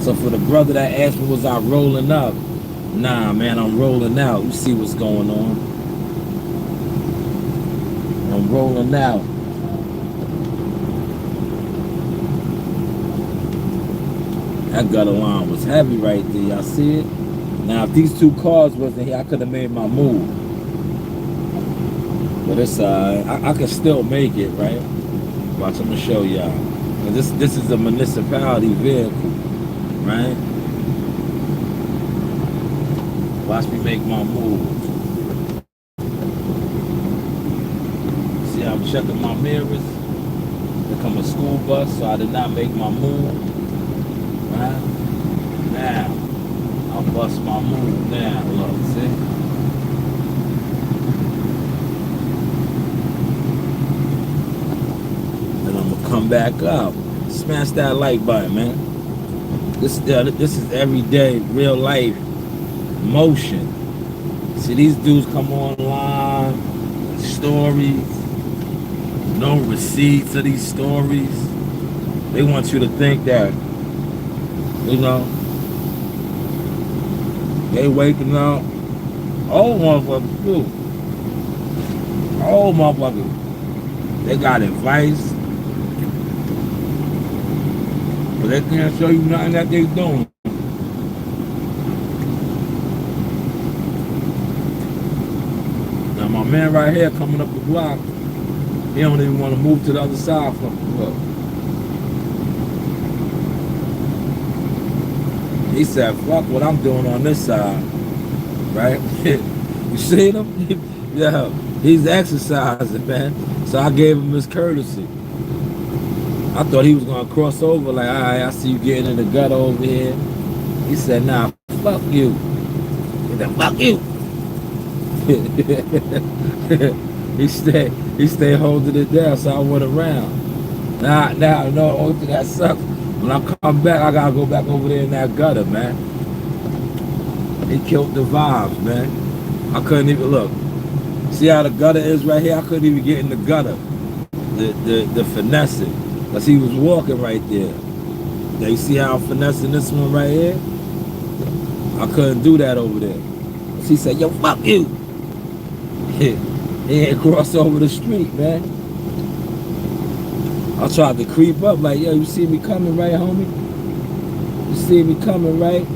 So for the brother that asked me, was I rolling up? Nah, man, I'm rolling out. You see what's going on. I'm rolling out. That gutter line was heavy right there. Y'all see it? Now, if these 2 cars wasn't here, I could have made my move. But it's I can still make it, right? Watch, I'm gonna show y'all. This is a municipality vehicle, right? Watch me make my move. See, I'm checking my mirrors. Here come a school bus, so I did not make my move. Right? Now, I'll bust my move now. Look, see? Then I'm gonna come back up. Smash that like button, man. This is everyday, real life motion. See, these dudes come online, stories, no receipts of these stories. They want you to think that, you know, they waking up. Old motherfuckers too. Old motherfuckers. They got advice, but they can't show you nothing that they doing. My man right here coming up the block, he don't even want to move to the other side from the block. He said, fuck what I'm doing on this side, right? You see him? Yeah, he's exercising, man. So I gave him his courtesy. I thought he was going to cross over, like, all right, I see you getting in the gutter over here. He said, nah, fuck you. He said, fuck you. he stayed holding it down, so I went around. Now, no, only thing that sucks, when I come back, I gotta go back over there in that gutter, man. He killed the vibes, man. I couldn't even look. See how the gutter is right here? I couldn't even get in the gutter. The finessing. Because he was walking right there. Now you see how I'm finessing this one right here? I couldn't do that over there. So he said, yo, fuck you. He ain't cross over the street, man. I tried to creep up like, yo, you see me coming, right, homie? You see me coming, right?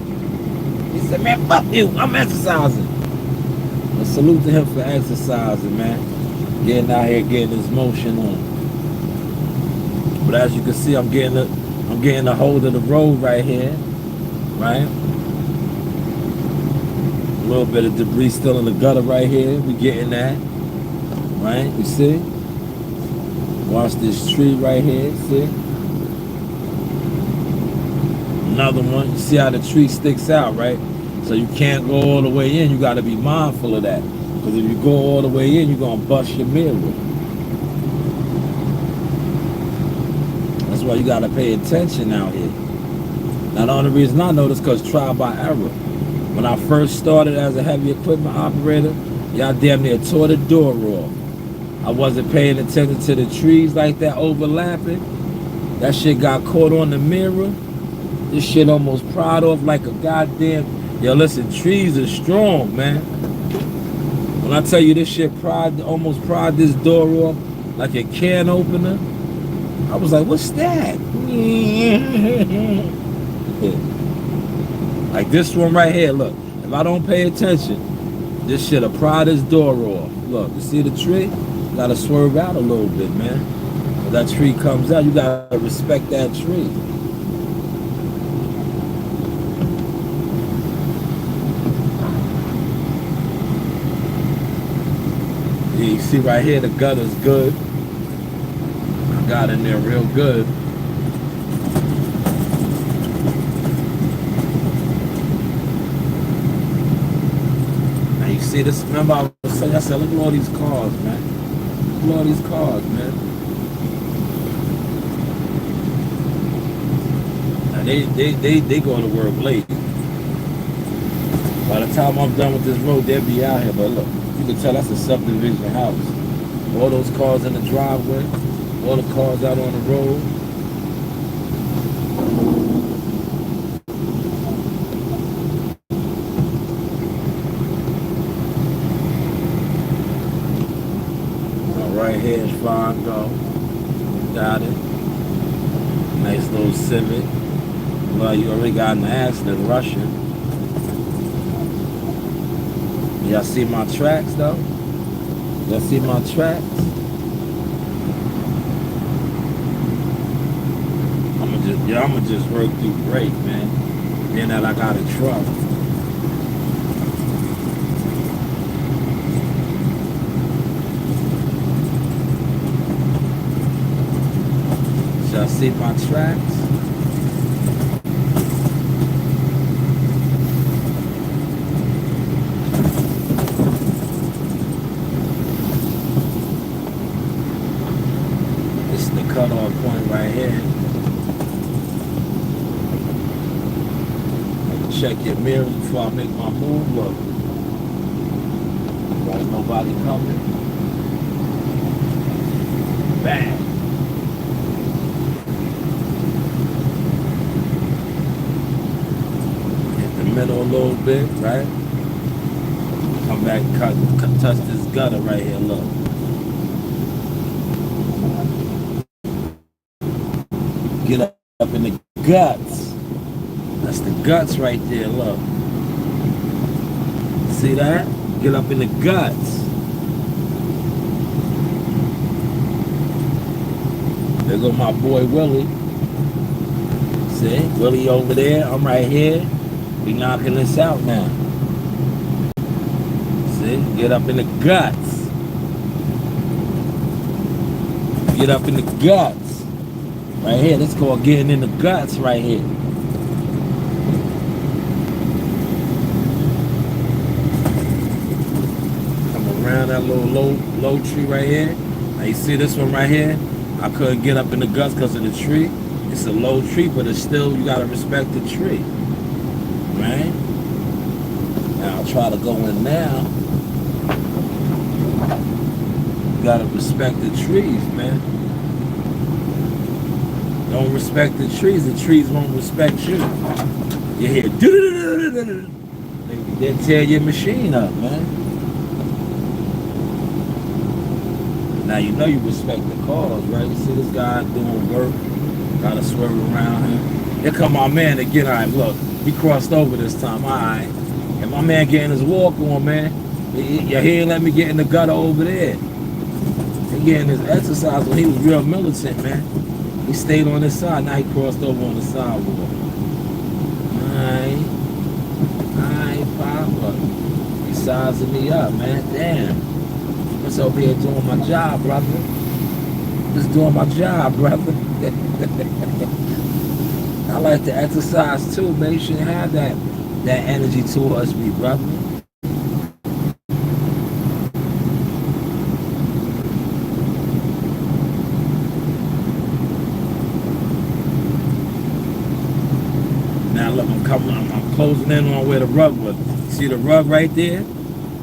He said, man, fuck you, I'm exercising. I salute to him for exercising, man. Getting out here, getting his motion on. But as you can see, I'm getting a hold of the road right here, right? A little bit of debris still in the gutter right here. We getting that. Right? You see? Watch this tree right here. See? Another one. You see how the tree sticks out, right? So you can't go all the way in. You got to be mindful of that. Because if you go all the way in, you're going to bust your mirror. That's why you got to pay attention out here. Now, the only reason I know this is because trial by error. When I first started as a heavy equipment operator, y'all damn near tore the door off. I wasn't paying attention to the trees like that overlapping. That shit got caught on the mirror. This shit almost pried off like a goddamn... Yo, listen, trees are strong, man. When I tell you this shit almost pried this door off like a can opener, I was like, what's that? Like this one right here, look. If I don't pay attention, this shit'll pry this door off. Look, you see the tree? You gotta swerve out a little bit, man. When that tree comes out, you gotta respect that tree. Yeah, you see right here, the gutter's good. I got in there real good. See this? Remember I was saying, I said, look at all these cars, man. Look at all these cars, man. Now they go to work late. By the time I'm done with this road, they'll be out here. But look, you can tell that's a subdivision house. All those cars in the driveway, all the cars out on the road. Right here is fine, go. Got it. Nice little Civic. Well, you already got an accident rushing. Y'all see my tracks though? Y'all see my tracks? I'ma just work through brake, man. Then that I got a truck. Y'all see my tracks? This is the cutoff point right here. Check your mirrors before I make my move. Look. There's nobody coming. Bang. Middle a little bit, right? Come back, touch this gutter right here, look. Get up in the guts. That's the guts right there, look. See that? Get up in the guts. There go my boy Willie. See? Willie over there, I'm right here. We knocking this out now. See? Get up in the guts. Get up in the guts. Right here. Let's go getting in the guts right here. Come around that little low tree right here. Now you see this one right here? I couldn't get up in the guts because of the tree. It's a low tree, but it's still, you gotta respect the tree. Right? Now I'll try to go in now. You gotta respect the trees, man. Don't respect the trees won't respect you. You hear they tear your machine up, man. Now you know you respect the cars, right? You see this guy doing work, gotta swerve around him. Here come my man again. All right, look. He crossed over this time, all right. And my man getting his walk on, man. He ain't let me get in the gutter over there. He getting his exercise when he was real militant, man. He stayed on this side, now he crossed over on the sidewalk. All right, Papa. sizing me up, man. Damn. I'm just over here doing my job, brother. Just doing my job, brother. I like to exercise too, man. You shouldn't have that energy towards me, brother. Now look, I'm closing in on where the rug was. See the rug right there?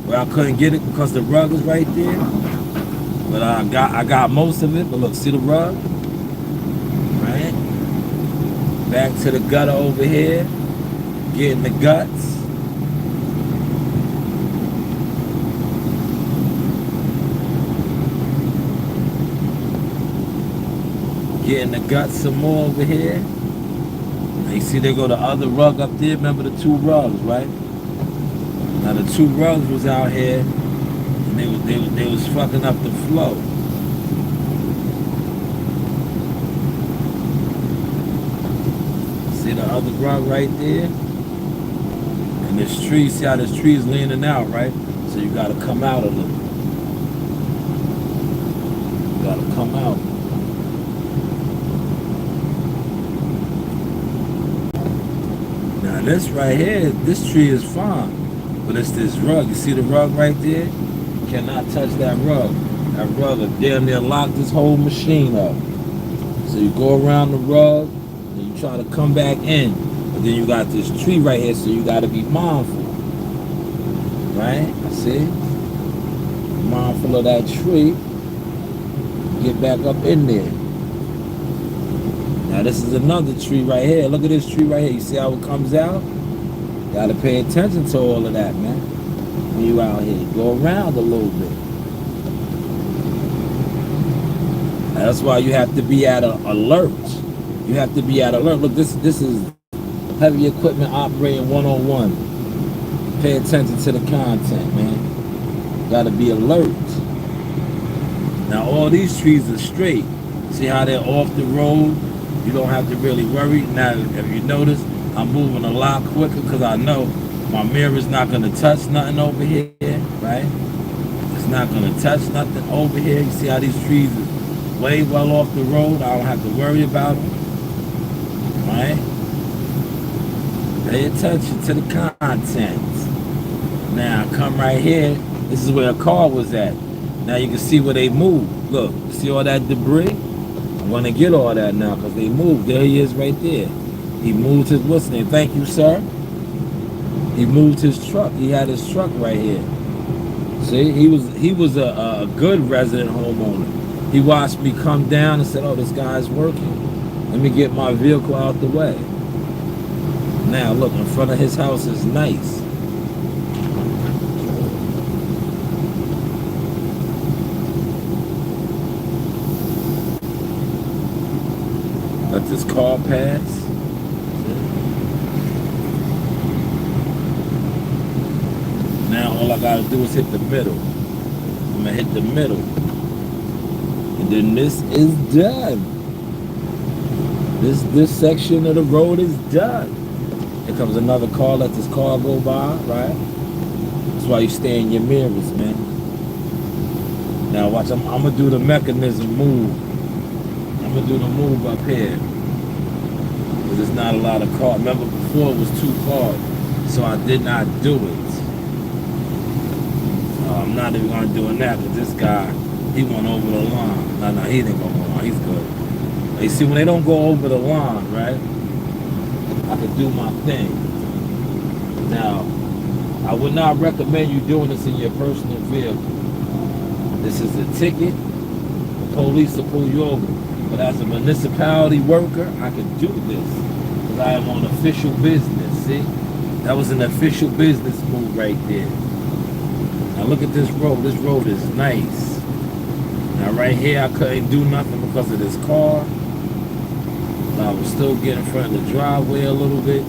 Where I couldn't get it because the rug was right there. But I got most of it. But look, see the rug? Right? Back to the gutter over here. Getting the guts. Getting the guts some more over here. Now you see they go the other rug up there. Remember the two rugs, right? Now the two rugs was out here and they was fucking up the flow. See the other rug right there? And this tree, see how this tree is leaning out, right? So you gotta come out a little. You gotta come out. Now this right here, this tree is fine. But it's this rug. You see the rug right there? You cannot touch that rug. That rug will damn near lock this whole machine up. So you go around the rug and you try to come back in. But then you got this tree right here, so you got to be mindful. Right? See? Mindful of that tree. Get back up in there. Now this is another tree right here. Look at this tree right here. You see how it comes out? Gotta pay attention to all of that, man. When you out here, go around a little bit. That's why you have to be at alert. You have to be at alert. Look, this is heavy equipment operating 101. Pay attention to the content, man. Gotta be alert. Now all these trees are straight. See how they're off the road? You don't have to really worry. Now, if you notice, I'm moving a lot quicker because I know my mirror's not going to touch nothing over here, right? It's not going to touch nothing over here. You see how these trees are way well off the road? I don't have to worry about them, right? Pay attention to the content. Now, come right here. This is where a car was at. Now you can see where they moved. Look, see all that debris? I'm going to get all that now because they moved. There he is right there. He moved his, what's his name? Thank you, sir. He moved his truck. He had his truck right here. See, he was a good resident homeowner. He watched me come down and said, oh, this guy's working. Let me get my vehicle out the way. Now, look, in front of his house is nice. Let this car pass. Now all I gotta do is hit the middle. I'm gonna hit the middle. And then this is done. This section of the road is done. Here comes another car, let this car go by, right? That's why you stay in your mirrors, man. Now watch, I'm gonna do the mechanism move. I'm gonna do the move up here. Because there's not a lot of cars. Remember before it was 2 cars, so I did not do it. I'm not even gonna do it now because this guy, he went over the line. No, he didn't go over the line, he's good. You see, when they don't go over the line, right, I can do my thing. Now, I would not recommend you doing this in your personal vehicle. This is a ticket. The police will pull you over. But as a municipality worker, I can do this because I am on official business, see? That was an official business move right there. Now look at this road. This road is nice. Now right here, I couldn't do nothing because of this car. But I was still getting in front of the driveway a little bit.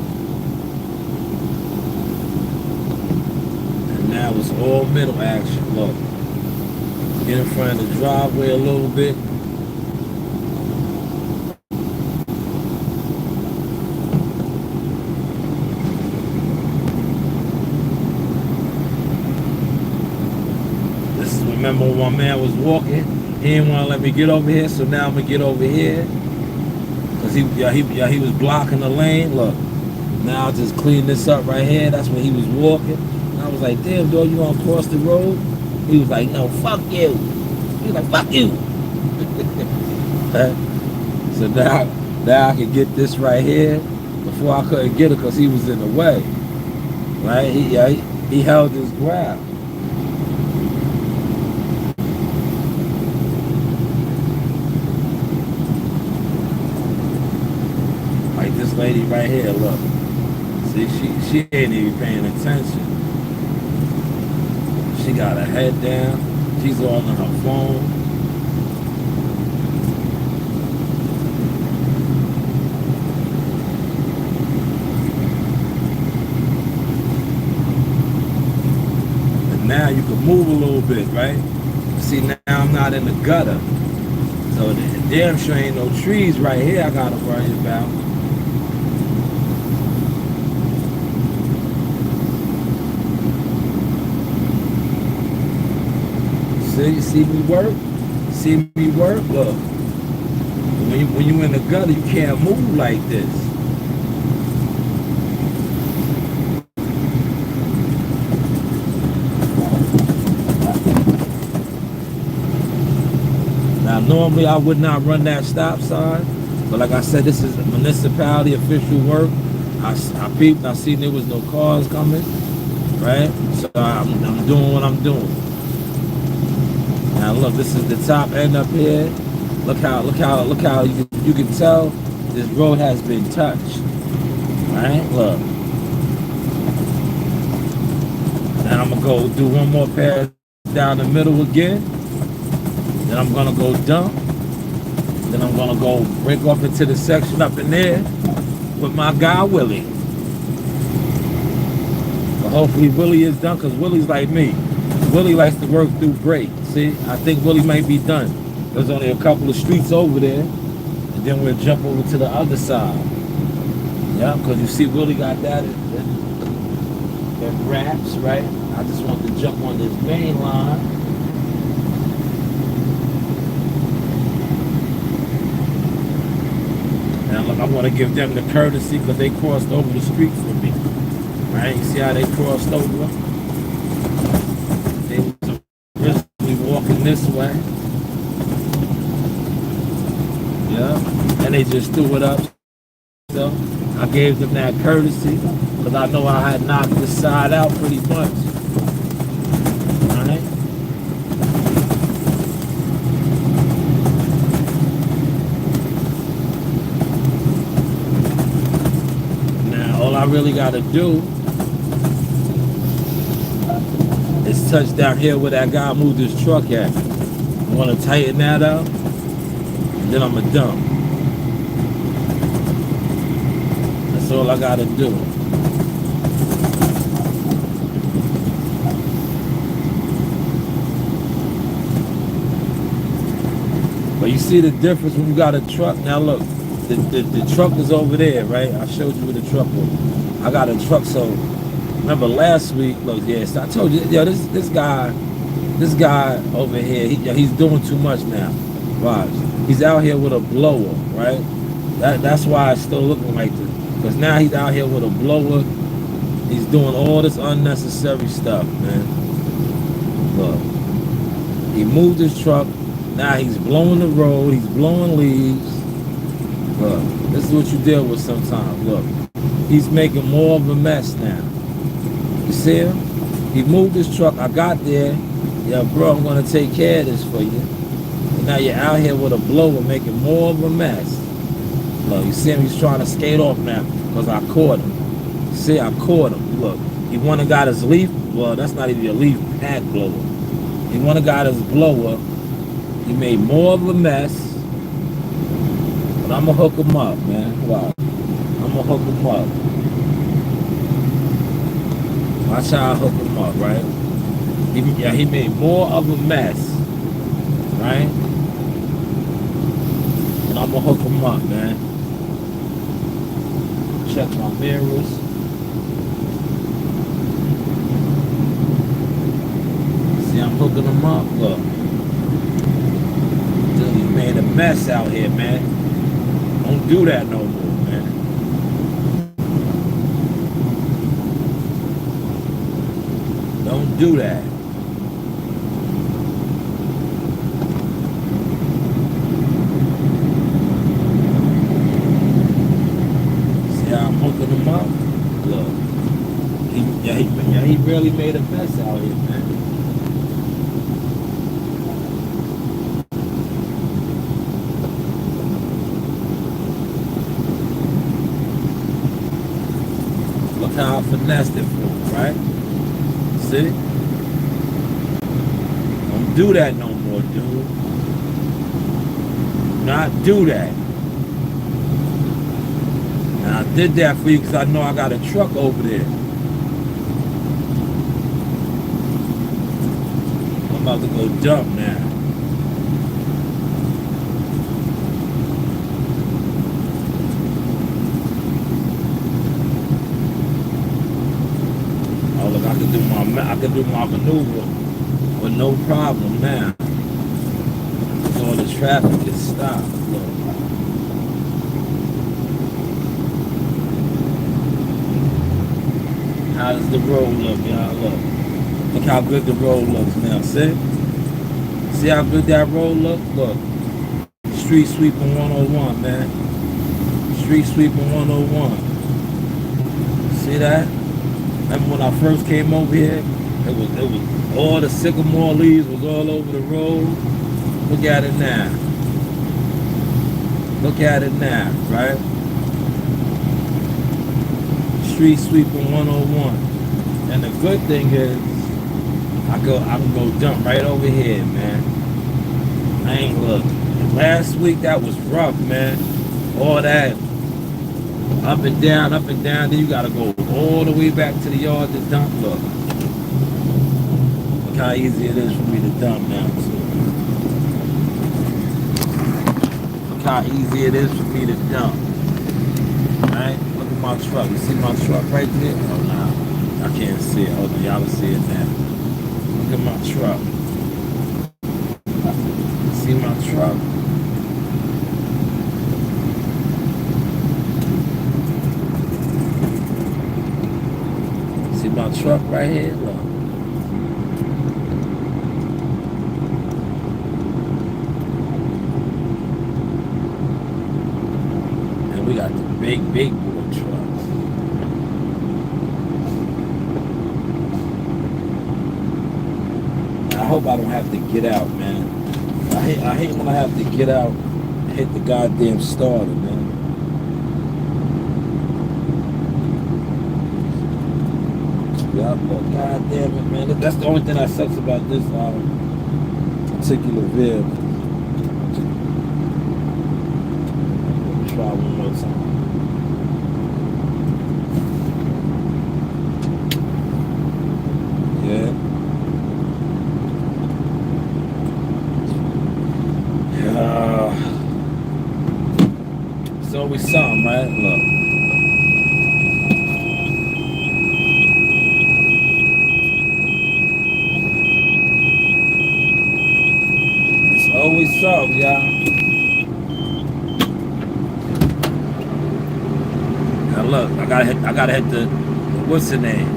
And now it's all middle action. Look. Get in front of the driveway a little bit. remember when my man was walking, he didn't want to let me get over here, so now I'm gonna get over here. Cause he was blocking the lane. Look, now I'll just clean this up right here. That's when he was walking. And I was like, damn, dog, you wanna cross the road? He was like, no, fuck you. He was like, fuck you. So now I can get this right here. Before I couldn't get it because he was in the way. Right? He held his ground. Like this lady right here, look. See, she ain't even paying attention. She got her head down. She's all on her phone. Now you can move a little bit, right? See, now I'm not in the gutter. So damn sure ain't no trees right here I gotta worry about. See me work? See me work? Look. When you in the gutter, you can't move like this. Normally I would not run that stop sign, but like I said, this is municipality official work. I peeped, I seen there was no cars coming, right? So I'm doing what I'm doing. Now look, this is the top end up here. Look how you can tell this road has been touched, right? Look. Now I'm gonna go do one more pass down the middle again. Then I'm gonna go dump. Then I'm gonna go break off into the section up in there with my guy Willie. But hopefully Willie is done, because Willie's like me. Willie likes to work through break. See, I think Willie might be done. There's only a couple of streets over there, and then we'll jump over to the other side. Yeah, because you see Willie got that wraps, right? I just want to jump on this main line. Look, I want to give them the courtesy because they crossed over the street for me. Right? You see how they crossed over? They was originally walking this way. Yeah. And they just threw it up. So I gave them that courtesy because I know I had knocked this side out pretty much. Right? All I really gotta do is touch down here where that guy moved his truck at. I wanna tighten that up, and then I'ma dump. That's all I gotta do. But you see the difference when you got a truck? Now look. The truck was over there, right? I showed you where the truck was. I got a truck, so remember last week, look, yes, I told you, yo, this guy over here, he's doing too much now. Watch. He's out here with a blower, right? That's why it's still looking like this. Because now he's out here with a blower. He's doing all this unnecessary stuff, man. Look. He moved his truck. Now he's blowing the road. He's blowing leaves. Look, this is what you deal with sometimes. Look, he's making more of a mess now. You see him? He moved his truck. I got there. Yeah, bro, I'm going to take care of this for you. And now you're out here with a blower making more of a mess. Look, you see him? He's trying to skate off now because I caught him. See, I caught him. Look, he went and got his leaf. Well, that's not even a leaf pad blower. He went and got his blower. He made more of a mess. But I'm going to hook him up, man. Wow. I'm going to hook him up. Watch how I hook him up, right? He made more of a mess, right? And I'm going to hook him up, man. Check my mirrors. See, I'm hooking them up. Look. Dude, you made a mess out here, man. Don't do that no more, man. Don't do that. See how I'm hooking him up? Look. He really made a mess out here, man. Look how I finessed it for him, right? See? Don't do that no more, dude. Do not do that. And I did that for you because I know I got a truck over there. I'm about to go dump now. Oh look, I can do my maneuver with no problem now. All the traffic is stopped. Look. How does the road look, y'all? Look. Look how good the road looks now. See? See how good that road looks? Look. Street sweeping 101, man. Street sweeping 101. See that? Remember when I first came over here? It was all the sycamore leaves was all over the road. Look at it now. Look at it now, right? Street sweeping 101. And the good thing is, I can go dump right over here, man. I ain't look. Last week that was rough, man. All that up and down, then you gotta go all the way back to the yard to dump. Look. Look how easy it is for me to dump now, too. Look how easy it is for me to dump. Right? Look at my truck. You see my truck right there? Oh, no. I can't see it. Hold on, y'all can see it now. Look at my truck. See my truck? See my truck right here? Look. And we got the big boy trucks. I hope I don't have to get out, man. I hate when I have to get out and hit the goddamn starter, man. Yeah, but goddamn it, man. That's the only thing that sucks about this particular vehicle. Let me try one more time. Yeah. It's always something, right? Look. It's always something, y'all. Now look, I gotta hit the what's the name?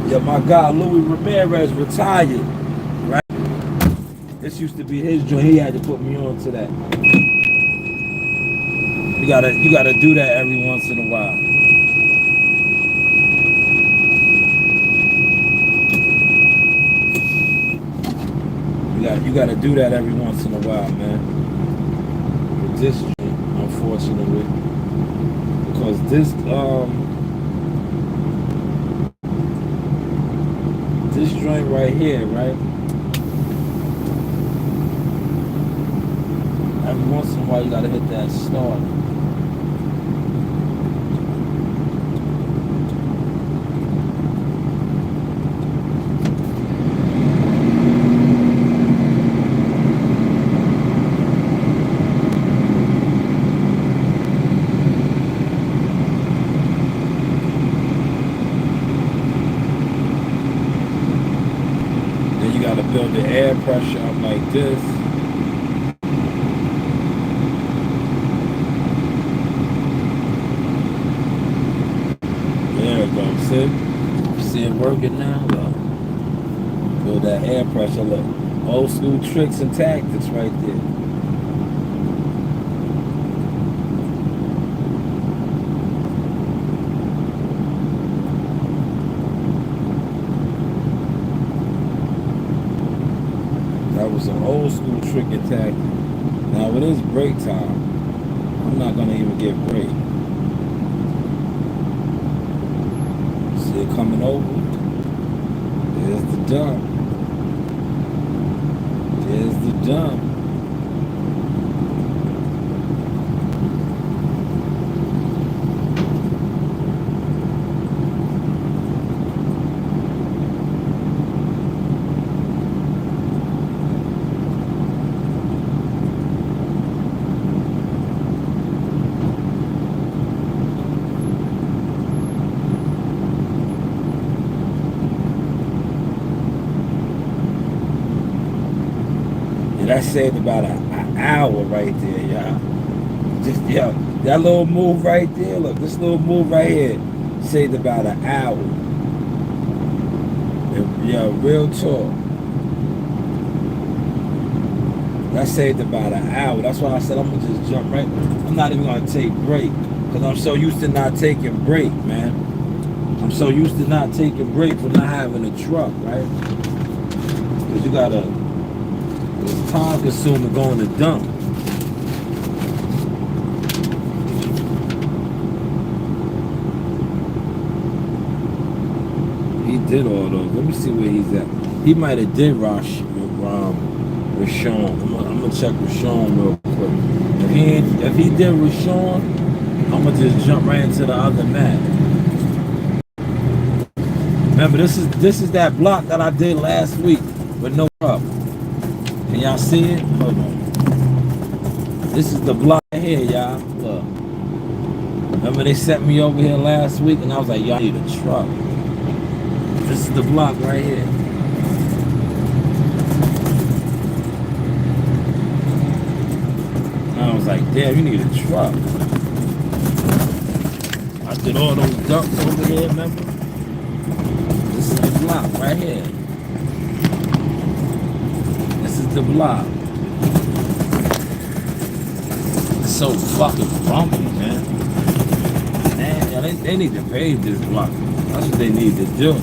Yeah, my guy Louis Ramirez retired, right? This used to be his joint. He had to put me on to that. You gotta do that every once in a while. You gotta do that every once in a while, man. With this joint, unfortunately. Because this joint right here, right? Every once in a while you gotta hit that start. Then you gotta build the air pressure up like this. See it working now? Look. Feel that air pressure. Look. Old school tricks and tactics right there. That was an old school trick and tactic. Now it is break time. I'm not gonna even get break. Coming over. There's the dump. There's the dump. That saved about an hour right there, y'all. Just that little move right there. Look, this little move right here saved about an hour. Yeah, real talk. That saved about an hour. That's why I said I'm gonna just jump right. I'm not even gonna take break because I'm so used to not taking break, man. I'm so used to not taking break for not having a truck, right? Because you gotta. It's time consuming going to dump. He did all those. Let me see where he's at. He might have did Rashawn. I'm gonna check Rashawn real quick. If he did Rashawn, I'm gonna just jump right into the other map. Remember, this is that block that I did last week with no problem. Can y'all see it? Hold on. This is the block here, y'all. Look. Remember they sent me over here last week and I was like, y'all need a truck. This is the block right here. And I was like, damn, you need a truck. I did all those dumps over here, remember? This is the block right here. The block. It's so fucking bumpy, man. Man, they need to pave this block. That's what they need to do.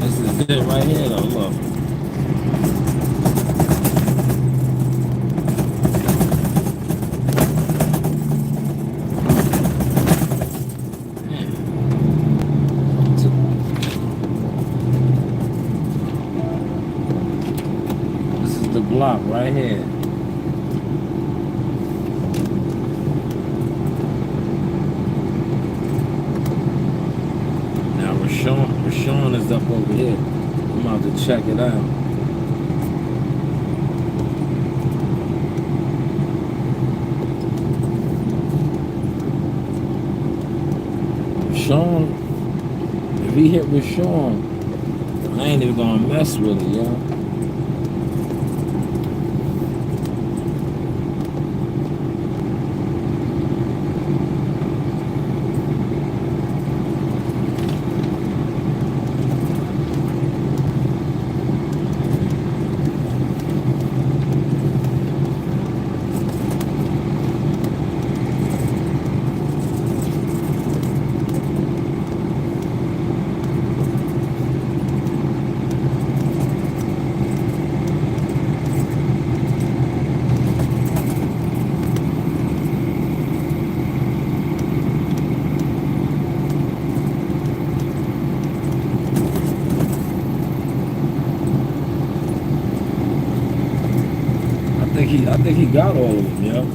This is it right here, though. Look. Block right here. Now Rashawn is up over here. I'm about to check it out. Rashawn, if he hit Rashawn, I ain't even gonna mess with it, y'all. he got all of them, yo.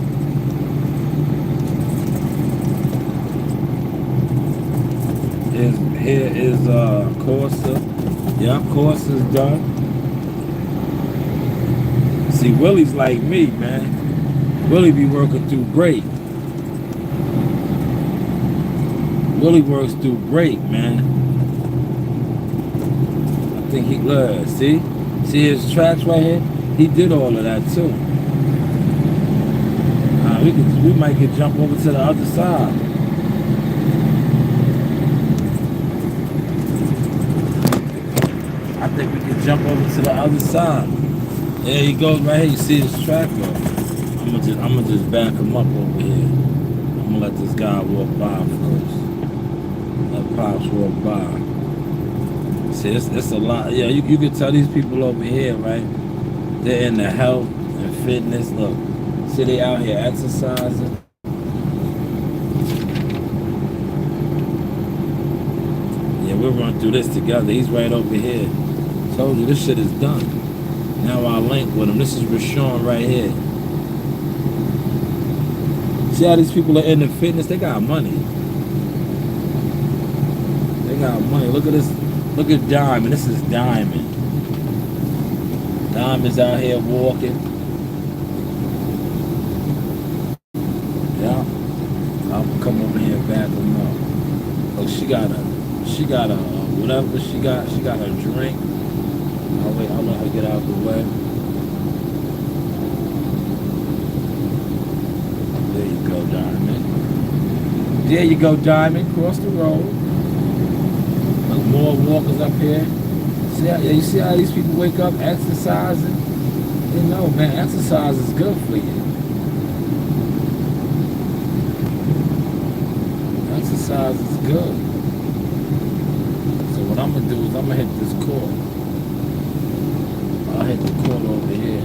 Here is Corsa. Yeah, Corsa's done. See, Willie's like me, man. Willie be working through great. Willie works through great, man. I think he see his tracks right here. He did all of that too. We might get jump over to the other side. I think we can jump over to the other side. There he goes right here. You see his track though. I'ma just back him up over here. I'm gonna let this guy walk by first. Let Pops walk by. See, it's a lot. Yeah, you can tell these people over here, right? They're in the health and fitness. Look, see they out here exercising. Yeah, we'll run through this together. He's right over here. Told you, this shit is done. Now I link with him. This is Rashawn right here. See how these people are in the fitness? They got money. They got money. Look at this. Look at Diamond. This is Diamond. Diamond's out here walking. Yeah. I'll come over here and back him up. Look, she got a whatever she got a drink. Oh wait, I'll let her get out of the way. There you go, Diamond. There you go, Diamond. Cross the road. Look, more walkers up here. See how, you see how these people wake up exercising? You know, man, exercise is good for you. Exercise is good. So what I'm gonna do is I'm gonna hit this court. I'll hit the court over here.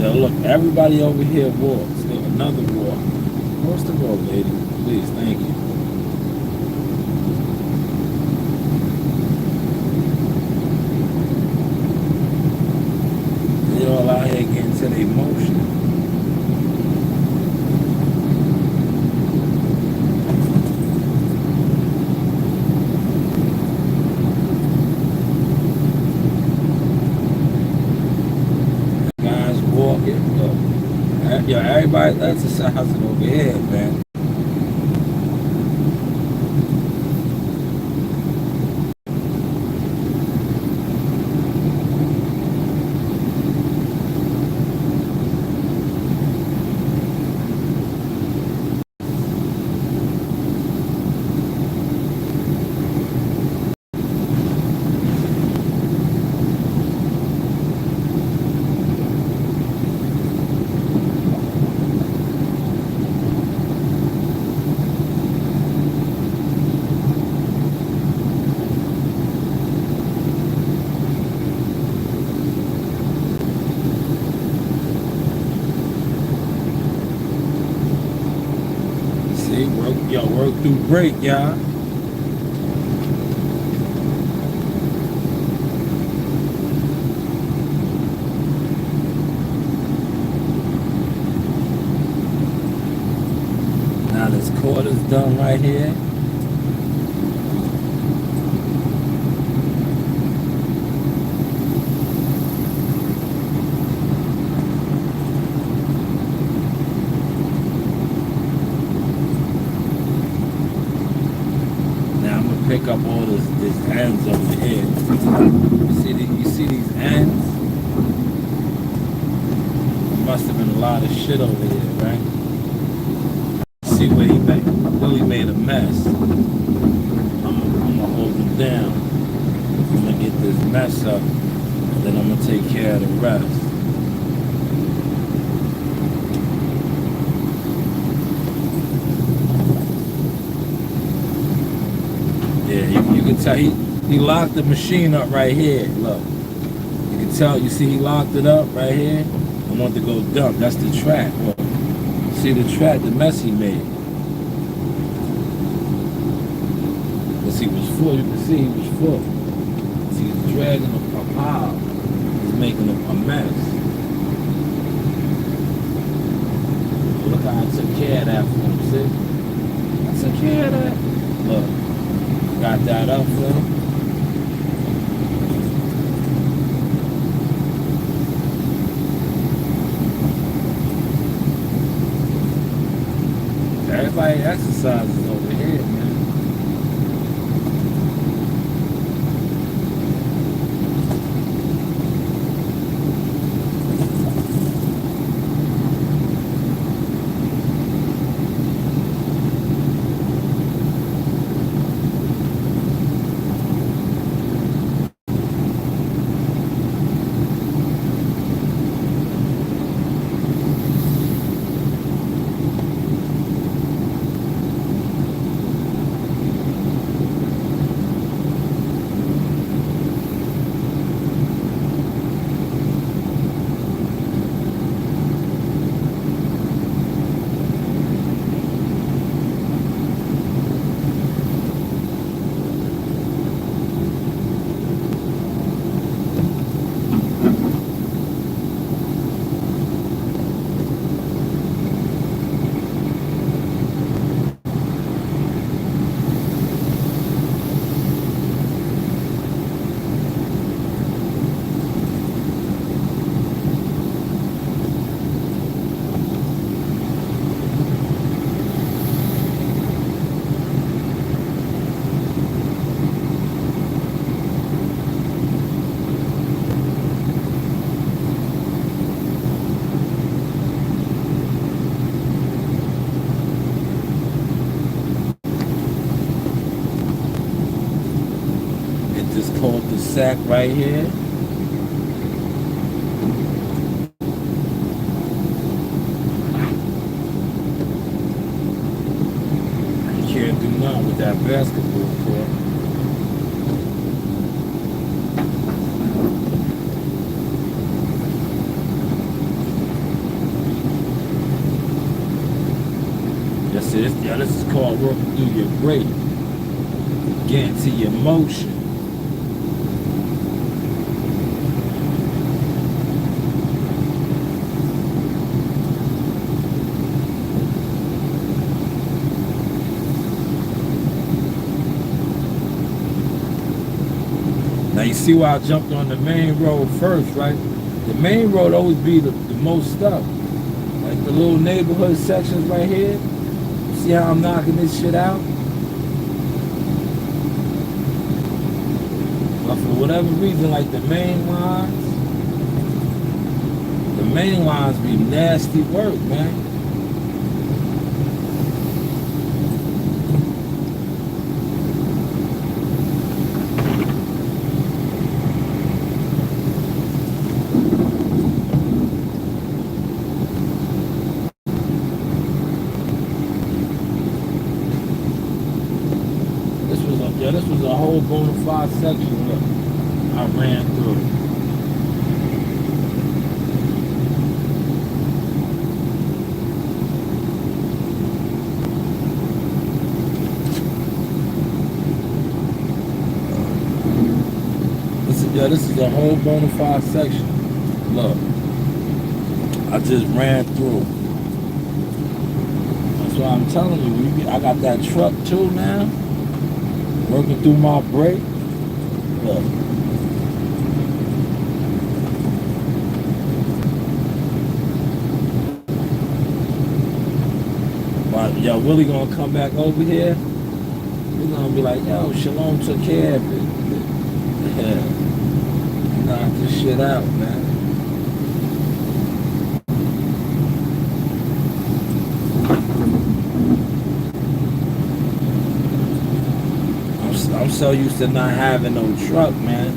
Yeah, look, everybody over here walks. Look, another walk. Cross the road, lady. Please, thank you. They all out here getting to their motion. Guys walking. Look, yo, everybody's exercising over here, man. Work through break, y'all. Now this quarter's done right here. Pick up all this ends over here. You see these ends? There must have been a lot of shit over here, right? See where Willie made a mess. I'm gonna hold him down. I'm gonna get this mess up, and then I'm gonna take care of the rest. Yeah, you can tell he locked the machine up right here. Look, you can tell. You see, he locked it up right here. I want to go dump. That's the track. Look. see the track, the mess he made. Because he was full, you can see he was full. See, he's dragging a pile. He's making a mess. Look how I took care of that for him, see? I took care of that. Look, got that up for him. Everybody exercises over here, man. Sack right here. You can't do nothing with that basketball court. This is called working through your break. Getting to your motion. Now you see why I jumped on the main road first, right? The main road always be the most stuff. Like the little neighborhood sections right here. See how I'm knocking this shit out? But for whatever reason, like the main lines be nasty work, man. This was a whole bona fide section that I ran through. This is a whole bona fide section. Look, I just ran through. That's why I'm telling you, I got that truck too now. Working through my brake. Look. But yo, Willie gonna come back over here. He's gonna be like, yo, Shalom took care of it. Yeah. Knock this shit out, man. I'm so used to not having no truck, man.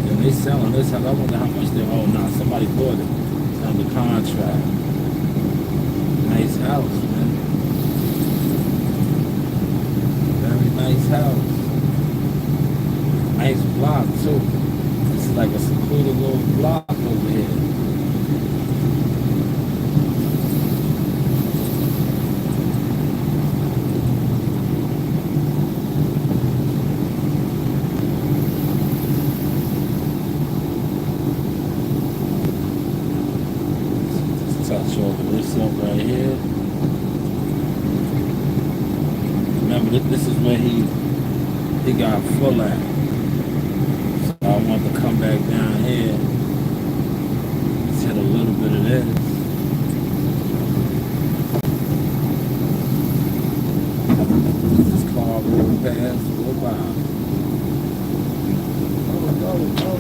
And they selling this, I wonder how much they're holding bought it. It's under contract. Nice house, man. Very nice house. Nice block too. This is like a secluded little block over here. Touch over this up right here. Remember, this is where he got full at. So I want to come back down here. Let's hit a little bit of this. This car roll past, go by. Oh.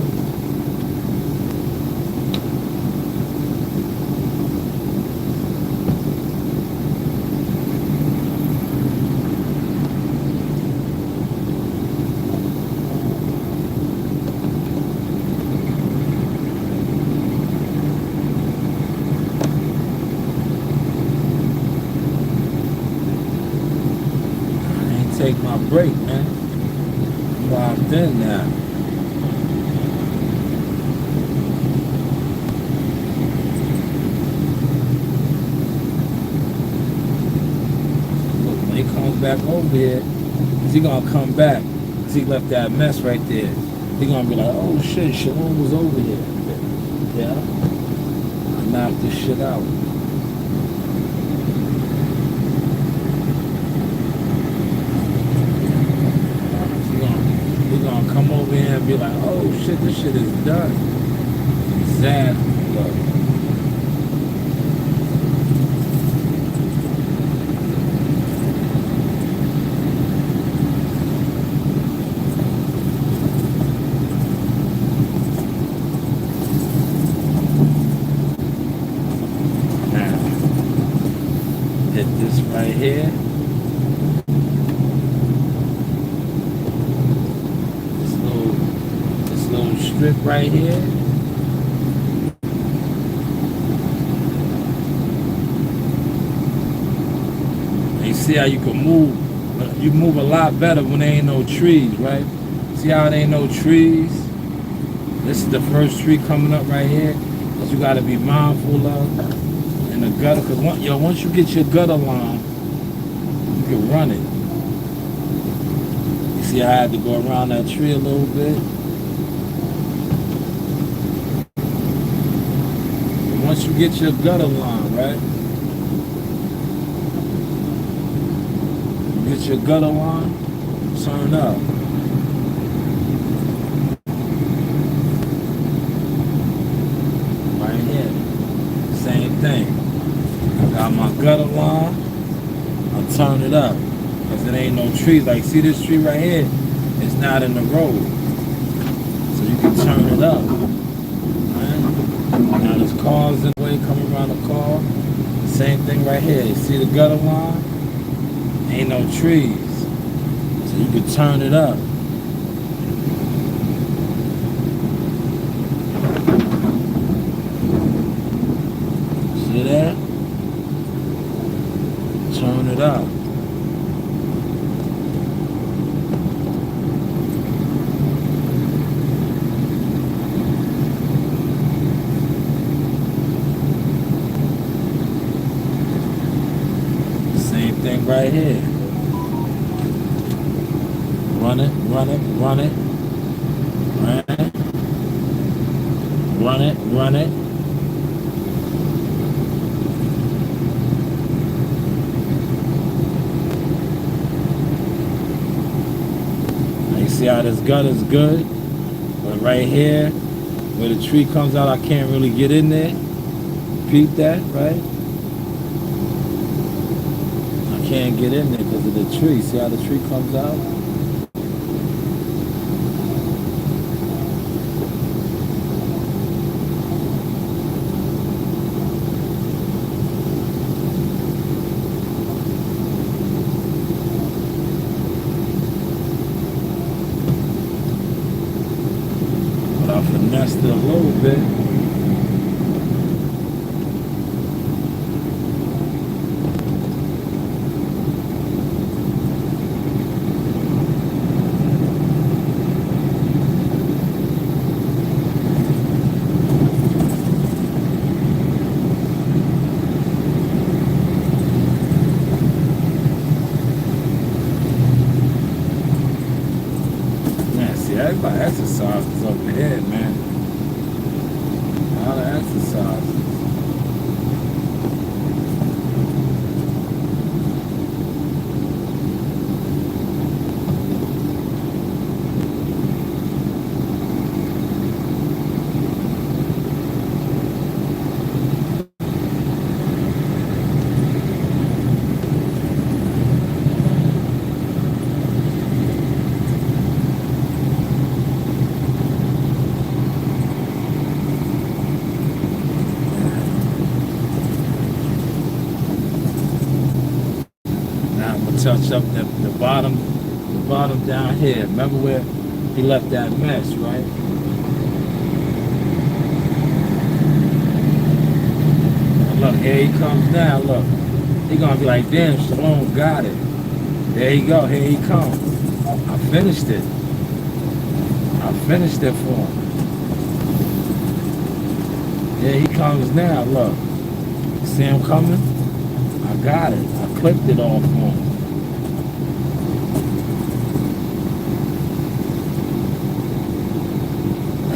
Take my break, man. I'm locked in now. Look, when he comes back over here, he gonna come back. Cause he left that mess right there. He gonna be like, oh shit, Shanewz was over here. Yeah. I knocked this shit out. Come over here and be like, oh shit, this shit is done. Exactly. Look. Now, hit this right here. Strip right here. And you see how you can move. You move a lot better when there ain't no trees, right? See how there ain't no trees? This is the first tree coming up right here that you gotta be mindful of. And the gutter, cause once you get your gutter line, you can run it. You see how I had to go around that tree a little bit? Once you get your gutter line, right? You get your gutter line, turn up. Right here. Same thing. I got my gutter line, I turn it up. Because it ain't no trees. Like, see this tree right here? It's not in the road. So you can turn it up. Now there's cars in the way coming around the car. Same thing right here. You see the gutter line? Ain't no trees. So you can turn it up. See that? Turn it up. Right here. Run it, run it, run it. Right. Run it, run it. Now you see how this gutter's good? But right here, where the tree comes out, I can't really get in there. Peep that, right? Can't get in there because of the tree. See how the tree comes out? But I finessed it a little bit. a lot of exercises over here, man. A lot of exercises. Touch up the bottom down here. Remember where he left that mess, right? And look, here he comes now. Look, he gonna be like, damn, Shalom got it. There you go. Here he comes. I finished it. I finished it for him. Here he comes now. Look, see him coming? I got it. I clipped it all for him.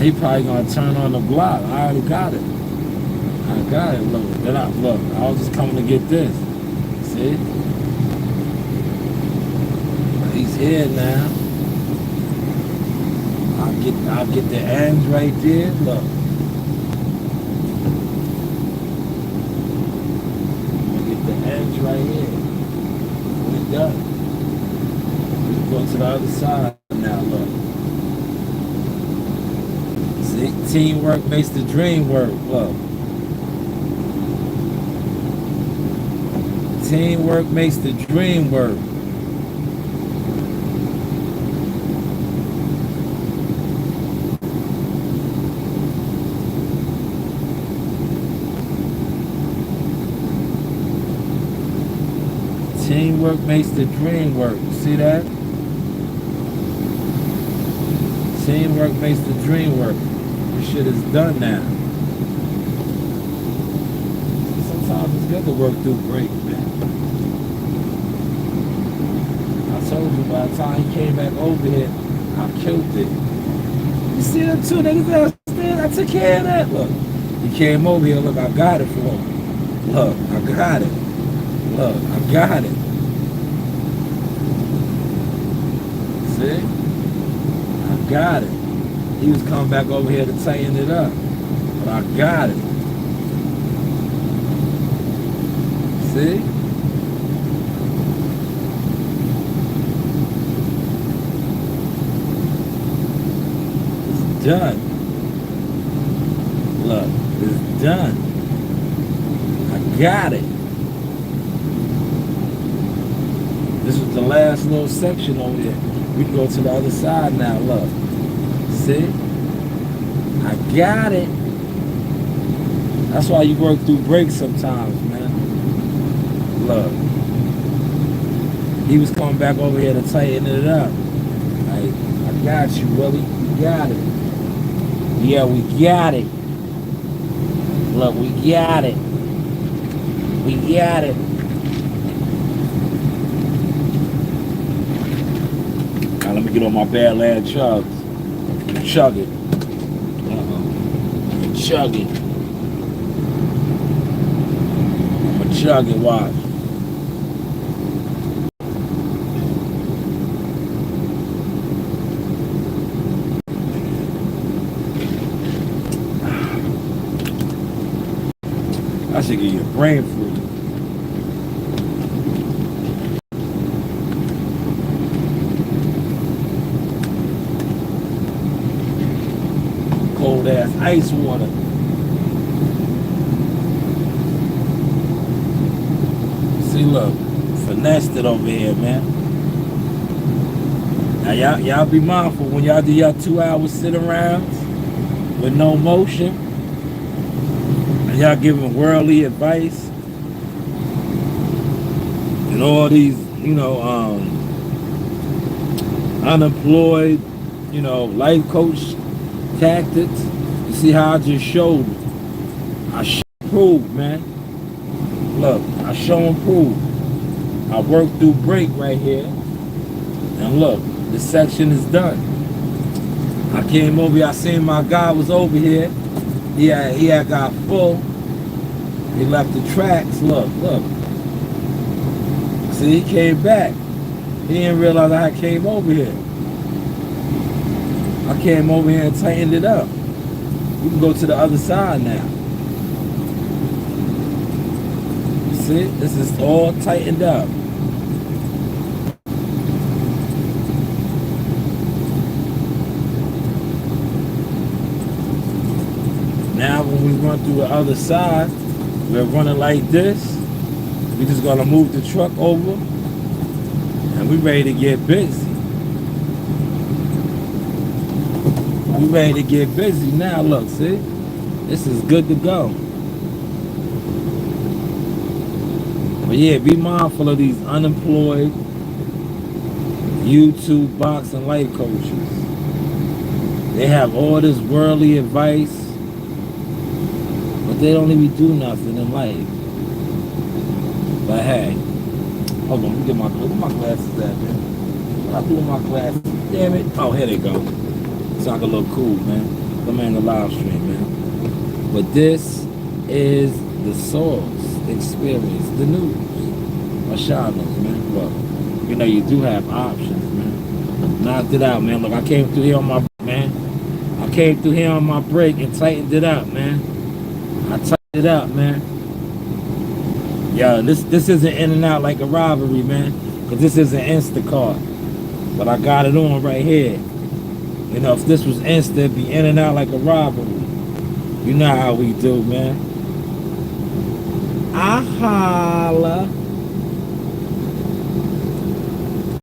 He probably gonna turn on the block. I already got it. I got it. Look, look. I was just coming to get this. See? He's here now. I'll get the ends right there. Look. I'll get the ends right here. We're done. We go to the other side now. Look. Teamwork makes the dream work. Look. Teamwork makes the dream work. Teamwork makes the dream work. See that? Teamwork makes the dream work. This shit is done now. Sometimes it's good to work through break, man. I told you by the time he came back over here, I killed it. You see them two niggas downstairs? I took care of that. Look, he came over here. Look, I got it for him. Look, I got it. Look, I got it. See? I got it. He was coming back over here to tighten it up. But I got it. See? It's done. Look, it's done. I got it. This was the last little section over here. We can go to the other side now, look. See? I got it. That's why you work through breaks sometimes, man. Look. He was coming back over here to tighten it up. Like, I got you, Willie. We got it. Yeah, we got it. Look, we got it. We got it. Now let me get on my bad lad chugs. Chug it. Chug it. I'ma chug it, watch. I should give you a brain food. Cold ass ice water. See, look, finessed it over here, man. Now y'all be mindful when y'all do y'all 2-hour sit-arounds with no motion, and y'all giving worldly advice, and all these, unemployed, life coach tactics. You see how I just showed? I proved, man. Look, I show and prove. I work through break right here. And look, this section is done. I came over here, I seen my guy was over here. He had got full. He left the tracks. Look. See, he came back. He didn't realize I came over here. I came over here and tightened it up. We can go to the other side now. You see, this is all tightened up. Now when we run through the other side, we're running like this. We just gonna move the truck over and we ready to get busy. We ready to get busy now. Look, see? This is good to go. But yeah, be mindful of these unemployed YouTube boxing life coaches. They have all this worldly advice, but they don't even do nothing in life. But hey, hold on, let me get my glasses at, man. What I do with my glasses? Damn it. Oh, here they go. So I can look cool, man. Come in the live stream, man. But this is the Source Experience, the news. Or Shanewz, man. Look, you know you do have options, man. Knocked it out, man. Look, I came through here on my break and tightened it up, man. I tightened it up, man. Yo, this isn't in and out like a robbery, man. Cause this is an Instacart. But I got it on right here. You know, if this was Insta, it'd be in and out like a robbery. You know how we do, man. I holla.